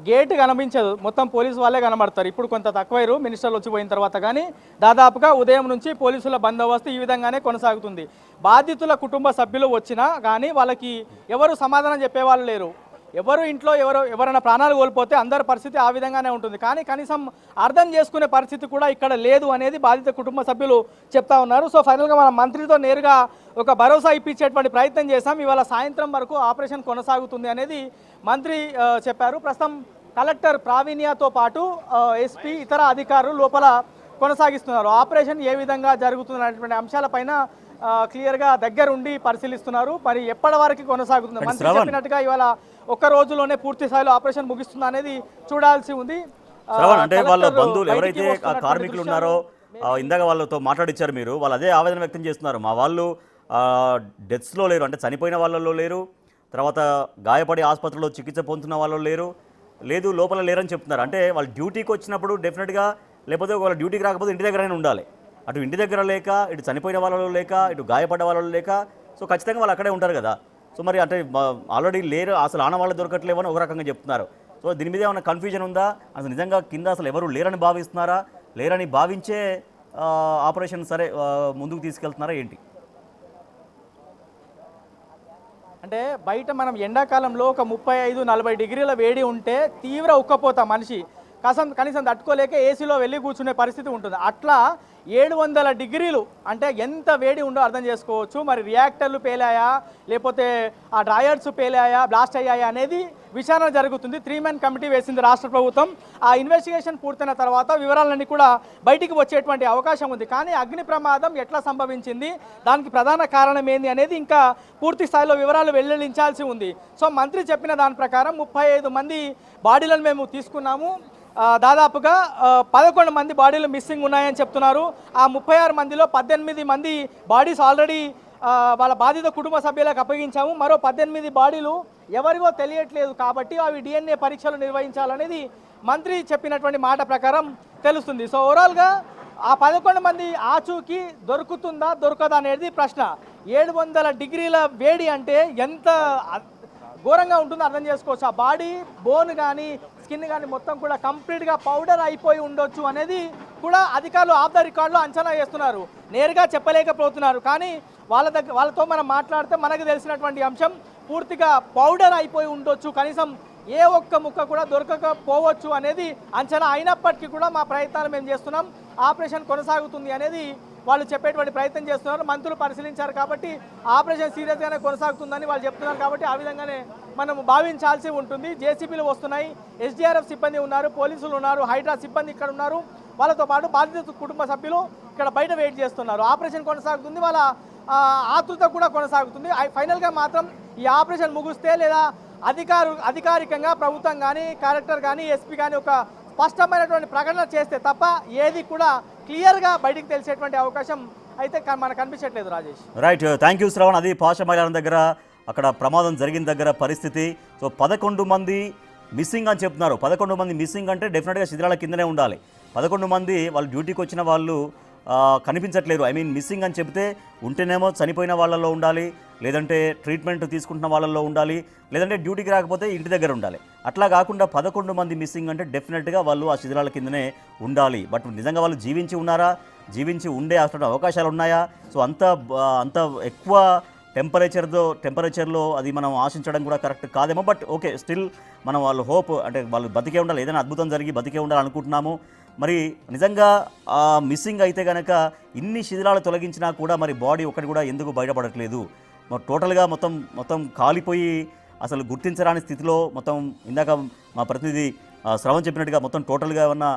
గేట్ కనిపించదు, మొత్తం పోలీసు వాళ్ళే కనబడతారు. ఇప్పుడు కొంత తక్కువైరు మినిస్టర్లు వచ్చిపోయిన తర్వాత, కానీ దాదాపుగా ఉదయం నుంచి పోలీసుల బందోబస్తు ఈ విధంగానే కొనసాగుతుంది. బాధితుల కుటుంబ సభ్యులు వచ్చినా కానీ వాళ్ళకి ఎవరు సమాధానం చెప్పేవాళ్ళు లేరు. ఎవరు ఇంట్లో ఎవరైనా ప్రాణాలు కోల్పోతే అందరి పరిస్థితి ఆ విధంగానే ఉంటుంది, కానీ కనీసం అర్థం చేసుకునే పరిస్థితి కూడా ఇక్కడ లేదు అనేది బాధిత కుటుంబ సభ్యులు చెప్తా ఉన్నారు. సో ఫైనల్గా మనం మంత్రితో నేరుగా ఒక భరోసా ఇప్పించేటువంటి ప్రయత్నం చేశాం. ఇవాళ సాయంత్రం వరకు ఆపరేషన్ కొనసాగుతుంది అనేది మంత్రి చెప్పారు. ప్రస్తుతం కలెక్టర్ ప్రావీణ్యతో పాటు ఎస్పీ ఇతర అధికారులు లోపల కొనసాగిస్తున్నారు. ఆపరేషన్ ఏ విధంగా జరుగుతున్నటువంటి అంశాలపైన క్లియర్గా దగ్గరుండి పరిశీలిస్తున్నారు. మరి ఎప్పటి వరకు కొనసాగుతుంది, మంత్రి చెప్పినట్టుగా ఇవాళ ఒక్క రోజులోనే పూర్తి స్థాయిలో ఆపరేషన్ ముగిస్తుందా అనేది చూడాల్సి ఉంది. అంటే వాళ్ళ బంధువులు ఎవరైతే కార్మికులు ఉన్నారో ఇందాక వాళ్ళతో మాట్లాడిచ్చారు మీరు, వాళ్ళు అదే ఆవేదన వ్యక్తం చేస్తున్నారు. మా వాళ్ళు డెత్స్లో లేరు, అంటే చనిపోయిన వాళ్ళలో లేరు, తర్వాత గాయపడి ఆసుపత్రిలో చికిత్స పొందుతున్న వాళ్ళు లేదు లోపల లేరని చెప్తున్నారు. అంటే వాళ్ళు డ్యూటీకి వచ్చినప్పుడు డెఫినెట్గా, లేకపోతే వాళ్ళ డ్యూటీకి రాకపోతే ఇంటి దగ్గరైనా ఉండాలి. అటు ఇంటి దగ్గర లేక, ఇటు చనిపోయిన వాళ్ళలో లేక, ఇటు గాయపడ్డ వాళ్ళలో లేక, సో ఖచ్చితంగా వాళ్ళు అక్కడే ఉంటారు కదా. సో మరి అంటే ఆల్రెడీ లేరు, అసలు ఆనవాళ్ళు దొరకట్లేవని ఒక రకంగా చెప్తున్నారు. సో దీని మీద ఏమైనా కన్ఫ్యూజన్ ఉందా? అసలు నిజంగా కింద అసలు ఎవరు లేరని భావిస్తున్నారా, లేరని భావించే ఆపరేషన్ సరే ముందుకు తీసుకెళ్తున్నారా ఏంటి? అంటే బయట మనం ఎండాకాలంలో ఒక 35-40 డిగ్రీల వేడి ఉంటే తీవ్ర ఉక్కపోతా మనిషి కనీసం తట్టుకోలేక ఏసీలో వెళ్ళి కూర్చునే పరిస్థితి ఉంటుంది. అట్లా 700 డిగ్రీలు అంటే ఎంత వేడి ఉందో అర్థం చేసుకోవచ్చు. మరి రియాక్టర్లు పేలాయా, లేకపోతే ఆ డ్రాయర్స్ పేలాయా, బ్లాస్ట్ అయ్యాయా అనేది విచారణ జరుగుతుంది. 3 మెన్ కమిటీ వేసింది రాష్ట్ర ప్రభుత్వం. ఆ ఇన్వెస్టిగేషన్ పూర్తయిన తర్వాత వివరాలన్నీ కూడా బయటికి వచ్చేటువంటి అవకాశం ఉంది. కానీ అగ్ని ప్రమాదం ఎట్లా సంభవించింది, దానికి ప్రధాన కారణం ఏంది అనేది ఇంకా పూర్తి స్థాయిలో వివరాలు వెల్లడించాల్సి ఉంది. సో మంత్రి చెప్పిన దాని ప్రకారం 35 మంది బాడీలను మేము తీసుకున్నాము. దాదాపుగా 11 మంది బాడీలు మిస్సింగ్ ఉన్నాయని చెప్తున్నారు. ఆ 36 మందిలో 18 మంది బాడీస్ ఆల్రెడీ వాళ్ళ బాధిత కుటుంబ సభ్యులకు అప్పగించాము. మరో 18 బాడీలు ఎవరివో తెలియట్లేదు, కాబట్టి అవి DNA పరీక్షలు నిర్వహించాలనేది మంత్రి చెప్పినటువంటి మాట ప్రకారం తెలుస్తుంది. సో ఓవరాల్గా ఆ 11 మంది ఆచూకీ దొరుకుతుందా దొరకదా అనేది ప్రశ్న. 700 డిగ్రీల వేడి అంటే ఎంత ఘోరంగా ఉంటుందో అర్థం చేసుకోవచ్చు. ఆ బాడీ బోన్ కానీ స్కిన్ కానీ మొత్తం కూడా కంప్లీట్గా పౌడర్ అయిపోయి ఉండొచ్చు అనేది కూడా అధికారులు ఆఫ్ ద రికార్డులో అంచనా వేస్తున్నారు. నేరుగా చెప్పలేకపోతున్నారు, కానీ వాళ్ళతో మనం మాట్లాడితే మనకు తెలిసినటువంటి అంశం పూర్తిగా పౌడర్ అయిపోయి ఉండొచ్చు, కనీసం ఏ ఒక్క ముక్క కూడా దొరకకపోవచ్చు అనేది అంచనా. అయినప్పటికీ కూడా మా ప్రయత్నాలు మేము చేస్తున్నాం, ఆపరేషన్ కొనసాగుతుంది అనేది వాళ్ళు చెప్పేటువంటి ప్రయత్నం చేస్తున్నారు. మంత్రులు పరిశీలించారు కాబట్టి ఆపరేషన్ సీరియస్గానే కొనసాగుతుందని వాళ్ళు చెప్తున్నారు, కాబట్టి ఆ విధంగానే మనం భావించాల్సి ఉంటుంది. జేసీబీలు వస్తున్నాయి, ఎస్డీఆర్ఎఫ్ సిబ్బంది ఉన్నారు, పోలీసులు ఉన్నారు, హైడ్రా సిబ్బంది ఇక్కడ ఉన్నారు. వాళ్ళతో పాటు బాధిత కుటుంబ సభ్యులు ఇక్కడ బయట వెయిట్ చేస్తున్నారు. ఆపరేషన్ కొనసాగుతుంది, వాళ్ళ ఆతృత కూడా కొనసాగుతుంది. ఫైనల్గా మాత్రం ఈ ఆపరేషన్ ముగిస్తే లేదా అధికారికంగా ప్రభుత్వం కానీ, కలెక్టర్ కానీ, ఎస్పీ కానీ ఒక స్పష్టమైనటువంటి ప్రకటన చేస్తే తప్ప ఏది కూడా క్లియర్గా బయటికి తెలిసేటువంటి అవకాశం అయితే మనకు కనిపించట్లేదు. Rajesh right, thank you Shravan. అది పాష మైదానం దగ్గర అక్కడ ప్రమాదం జరిగిన దగ్గర పరిస్థితి. సో 11 మంది మిస్సింగ్ అని చెప్తున్నారు. 11 మంది మిస్సింగ్ అంటే డెఫినెట్గా శిథిరాల కిందనే ఉండాలి. 11 మంది వాళ్ళు డ్యూటీకి వచ్చిన వాళ్ళు కనిపించట్లేరు. ఐ మీన్ మిస్సింగ్ అని చెప్తే ఉంటేనేమో చనిపోయిన వాళ్ళల్లో ఉండాలి, లేదంటే ట్రీట్మెంట్ తీసుకుంటున్న వాళ్ళల్లో ఉండాలి, లేదంటే డ్యూటీకి రాకపోతే ఇంటి దగ్గర ఉండాలి. అట్లా కాకుండా 11 మంది మిస్సింగ్ అంటే డెఫినెట్గా వాళ్ళు ఆ శిథిరాల కిందనే ఉండాలి. బట్ నిజంగా వాళ్ళు జీవించి ఉన్నారా, జీవించి ఉండే అసలు అవకాశాలు ఉన్నాయా? సో అంత ఎక్కువ టెంపరేచర్లో అది మనం ఆశించడం కూడా కరెక్ట్ కాదేమో. బట్ ఓకే, స్టిల్ మనం వాళ్ళు హోప్ అంటే వాళ్ళు బతికే ఉండాలి, ఏదైనా అద్భుతం జరిగి బతికే ఉండాలనుకుంటున్నాము. మరి నిజంగా మిస్సింగ్ అయితే కనుక ఇన్ని శిథిలాలు తొలగించినా కూడా మరి బాడీ ఒకటి కూడా ఎందుకు బయటపడట్లేదు? టోటల్గా మొత్తం కాలిపోయి అసలు గుర్తించరాని స్థితిలో మొత్తం ఇందాక మా ప్రతినిధి శ్రవణ్ చెప్పినట్టుగా మొత్తం టోటల్గా ఏమన్నా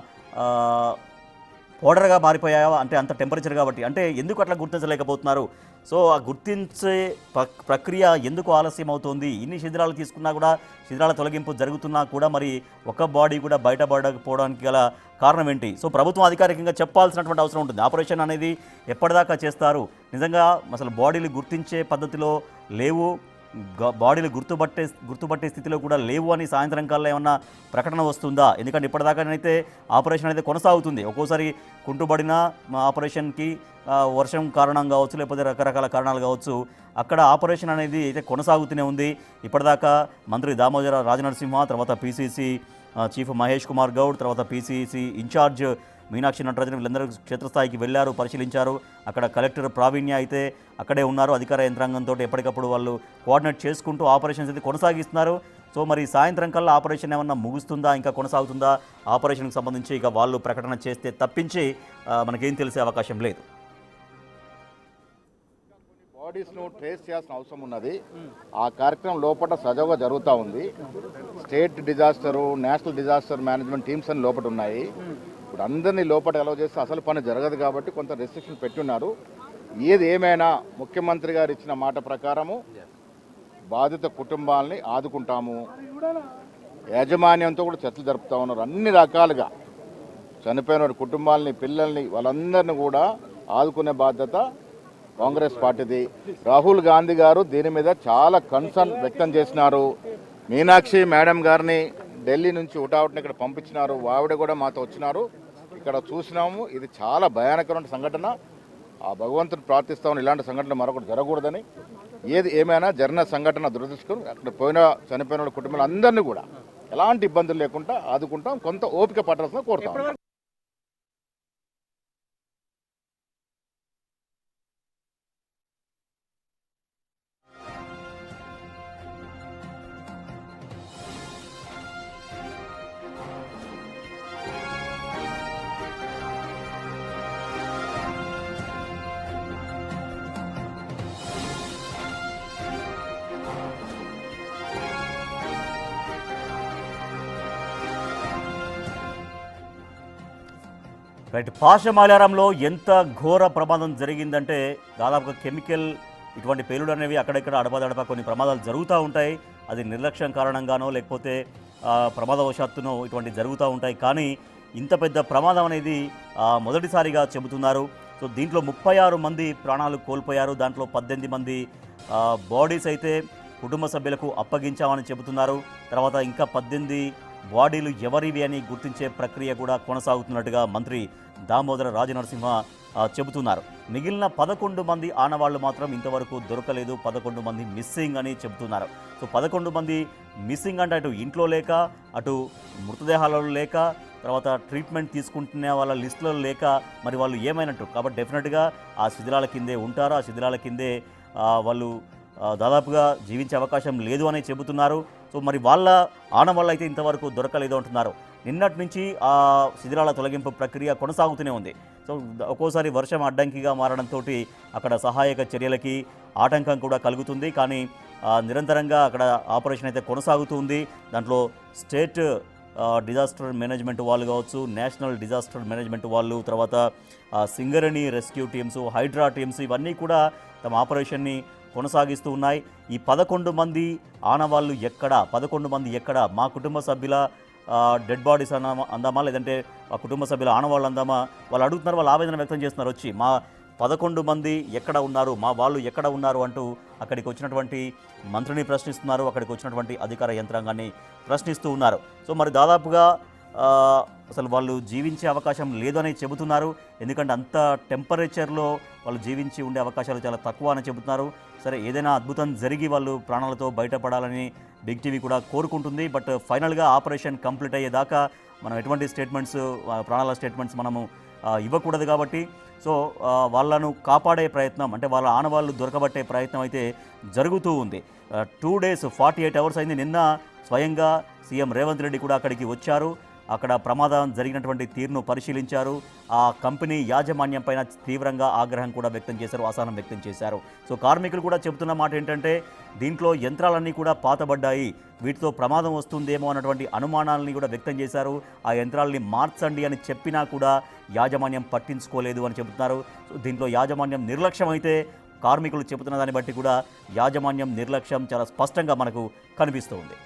పౌడర్గా మారిపోయాయా అంటే అంత టెంపరేచర్ కాబట్టి, అంటే ఎందుకు అట్లా గుర్తించలేకపోతున్నారు? సో ఆ గుర్తించే ప్రక్రియ ఎందుకు ఆలస్యం అవుతుంది? ఇన్ని శిథిలాలు తీసుకున్నా కూడా, శిథిలాల తొలగింపు జరుగుతున్నా కూడా మరి ఒక బాడీ కూడా బయటపడకపోవడానికి గల కారణం ఏంటి? సో ప్రభుత్వం అధికారికంగా చెప్పాల్సినటువంటి అవసరం ఉంటుంది. ఆపరేషన్ అనేది ఎప్పటిదాకా చేస్తారు? నిజంగా అసలు బాడీలు గుర్తించే పద్ధతిలో లేవు. బాడీలు గుర్తుపట్టే స్థితిలో కూడా లేవు అని సాయంత్రం కల్లా ఏమన్నా ప్రకటన వస్తుందా? ఎందుకంటే ఇప్పటిదాకానైతే ఆపరేషన్ అయితే కొనసాగుతుంది. ఒక్కోసారి కుంటుబడిన ఆపరేషన్కి వర్షం కారణం కావచ్చు, లేకపోతే రకరకాల కారణాలు కావచ్చు, అక్కడ ఆపరేషన్ అనేది అయితే కొనసాగుతూనే ఉంది. ఇప్పటిదాకా మంత్రి దామోదర రాజనరసింహ, తర్వాత పీసీసీ చీఫ్ మహేష్ కుమార్ గౌడ్, తర్వాత పీసీసీ ఇన్ఛార్జ్ మీనాక్షి నటరాజన్ వీళ్ళందరూ క్షేత్రస్థాయికి వెళ్ళారు, పరిశీలించారు. అక్కడ కలెక్టర్ ప్రావీణ్య అయితే అక్కడే ఉన్నారు. అధికార యంత్రాంగంతో ఎప్పటికప్పుడు వాళ్ళు కోఆర్డినేట్ చేసుకుంటూ ఆపరేషన్స్ అయితే కొనసాగిస్తున్నారు. సో మరి సాయంత్రం కల్లా ఆపరేషన్ ఏమన్నా ముగుస్తుందా, ఇంకా కొనసాగుతుందా? ఆపరేషన్కి సంబంధించి ఇక వాళ్ళు ప్రకటన చేస్తే తప్పించి మనకేం తెలిసే అవకాశం లేదు. బాడీస్ను ట్రేస్ చేయాల్సిన అవసరం ఉన్నది. ఆ కార్యక్రమం లోపల సజావుగా జరుగుతూ ఉంది. State disaster, national disaster management teams అని లోపల ఉన్నాయి. ఇప్పుడు అందరినీ లోపల అలౌ చేస్తే అసలు పని జరగదు కాబట్టి కొంత రెస్ట్రిక్షన్ పెట్టున్నారు. ఏది ఏమైనా ముఖ్యమంత్రి గారు ఇచ్చిన మాట ప్రకారము బాధిత కుటుంబాలని ఆదుకుంటాము. యాజమాన్యంతో కూడా చర్చలు జరుపుతూ ఉన్నారు. అన్ని రకాలుగా చనిపోయిన కుటుంబాలని, పిల్లల్ని, వాళ్ళందరినీ కూడా ఆదుకునే బాధ్యత కాంగ్రెస్ పార్టీది. రాహుల్ గాంధీ గారు దీని మీద చాలా కన్సర్న్ వ్యక్తం చేసినారు. మీనాక్షి మేడం గారిని ఢిల్లీ నుంచి ఉటావుటిని ఇక్కడ పంపించినారు. ఆవిడ కూడా మాతో వచ్చినారు. ఇక్కడ చూసినాము. ఇది చాలా భయానకరమైన సంఘటన. ఆ భగవంతుని ప్రార్థిస్తామని ఇలాంటి సంఘటన మరొకటి జరగకూడదని. ఏది ఏమైనా జరిగిన సంఘటన దురదృష్టం. అక్కడ చనిపోయిన కుటుంబాలందరినీ కూడా ఎలాంటి ఇబ్బందులు లేకుండా ఆదుకుంటాం. కొంత ఓపిక పట్టాల్సిన కోరుతాం. రైట్, పాశమాలారంలో ఎంత ఘోర ప్రమాదం జరిగిందంటే దాదాపుగా కెమికల్ ఇటువంటి పేలుడు అనేవి అక్కడెక్కడ అడపదడప కొన్ని ప్రమాదాలు జరుగుతూ ఉంటాయి. అది నిర్లక్ష్యం కారణంగానో లేకపోతే ప్రమాదవశాత్తునో ఇటువంటి జరుగుతూ ఉంటాయి. కానీ ఇంత పెద్ద ప్రమాదం అనేది మొదటిసారిగా చెబుతున్నారు. సో దీంట్లో 36 మంది ప్రాణాలు కోల్పోయారు. దాంట్లో 18 మంది బాడీస్ అయితే కుటుంబ సభ్యులకు అప్పగించామని చెబుతున్నారు. తర్వాత ఇంకా 18 బాడీలు ఎవరివి అని గుర్తించే ప్రక్రియ కూడా కొనసాగుతున్నట్టుగా మంత్రి దామోదర రాజనరసింహ చెబుతున్నారు. మిగిలిన 11 మంది ఆనవాళ్లు మాత్రం ఇంతవరకు దొరకలేదు. 11 మంది మిస్సింగ్ అని చెబుతున్నారు. సో 11 మంది మిస్సింగ్ అంటే అటు ఇంట్లో లేక, అటు మృతదేహాలలో లేక, తర్వాత ట్రీట్మెంట్ తీసుకుంటున్న వాళ్ళ లిస్టులో లేక మరి వాళ్ళు ఏమైనట్టు. కాబట్టి డెఫినెట్గా ఆ శిథిలాల కిందే ఉంటారు. ఆ శిథిలాల కిందే వాళ్ళు దాదాపుగా జీవించే అవకాశం లేదు అని చెబుతున్నారు. సో మరి వాళ్ళ ఆనవాళ్ళు అయితే ఇంతవరకు దొరకలేదు అంటున్నారు. నిన్నటి నుంచి ఆ శిథిలాల తొలగింపు ప్రక్రియ కొనసాగుతూనే ఉంది. సో ఒక్కోసారి వర్షం అడ్డంకిగా మారడంతో అక్కడ సహాయక చర్యలకి ఆటంకం కూడా కలుగుతుంది. కానీ నిరంతరంగా అక్కడ ఆపరేషన్ అయితే కొనసాగుతూ ఉంది. దాంట్లో స్టేట్ డిజాస్టర్ మేనేజ్మెంట్ వాళ్ళు కావచ్చు, నేషనల్ డిజాస్టర్ మేనేజ్మెంట్ వాళ్ళు, తర్వాత Singareni rescue teams, Hydraa teams ఇవన్నీ కూడా తమ ఆపరేషన్ని కొనసాగిస్తూ ఉన్నాయి. ఈ 11 మంది ఆనవాళ్ళు ఎక్కడ, 11 మంది ఎక్కడ, మా కుటుంబ సభ్యుల డెడ్ బాడీస్ అందామా, లేదంటే ఆ కుటుంబ సభ్యుల ఆనవాళ్ళు అందామా, వాళ్ళు అడుగుతున్నారు. వాళ్ళు ఆవేదన వ్యక్తం చేస్తున్నారు. వచ్చి మా 11 మంది ఎక్కడ ఉన్నారు, మా వాళ్ళు ఎక్కడ ఉన్నారు అంటూ అక్కడికి వచ్చినటువంటి మంత్రిని ప్రశ్నిస్తున్నారు. అక్కడికి వచ్చినటువంటి అధికార యంత్రాంగాన్ని ప్రశ్నిస్తూ ఉన్నారు. సో మరి దాదాపుగా అసలు వాళ్ళు జీవించే అవకాశం లేదని చెబుతున్నారు. ఎందుకంటే అంత టెంపరేచర్లో వాళ్ళు జీవించి ఉండే అవకాశాలు చాలా తక్కువ అని చెబుతున్నారు. సరే, ఏదైనా అద్భుతం జరిగి వాళ్ళు ప్రాణాలతో బయటపడాలని బిగ్ టీవీ కూడా కోరుకుంటుంది. బట్ ఫైనల్గా ఆపరేషన్ కంప్లీట్ అయ్యేదాకా మనం ఎటువంటి స్టేట్మెంట్స్, ప్రాణాల స్టేట్మెంట్స్ మనము ఇవ్వకూడదు. కాబట్టి సో వాళ్ళను కాపాడే ప్రయత్నం, అంటే వాళ్ళ ఆనవాళ్ళు దొరకబట్టే ప్రయత్నం అయితే జరుగుతూ ఉంది. 2 days 48 hours అయింది. నిన్న స్వయంగా సీఎం రేవంత్ రెడ్డి కూడా అక్కడికి వచ్చారు. అక్కడ ప్రమాదం జరిగినటువంటి తీరును పరిశీలించారు. ఆ కంపెనీ యాజమాన్యం పైన తీవ్రంగా ఆగ్రహం కూడా వ్యక్తం చేశారు, అసహనం వ్యక్తం చేశారు. సో కార్మికులు కూడా చెబుతున్న మాట ఏంటంటే దీంట్లో యంత్రాలన్నీ కూడా పాతబడ్డాయి, వీటితో ప్రమాదం వస్తుందేమో అన్నటువంటి అనుమానాలని కూడా వ్యక్తం చేశారు. ఆ యంత్రాలని మార్చండి అని చెప్పినా కూడా యాజమాన్యం పట్టించుకోలేదు అని చెబుతున్నారు. దీంట్లో యాజమాన్యం నిర్లక్ష్యం అయితే కార్మికులు చెబుతున్న దాన్ని బట్టి కూడా యాజమాన్యం నిర్లక్ష్యం చాలా స్పష్టంగా మనకు కనిపిస్తూ ఉంది.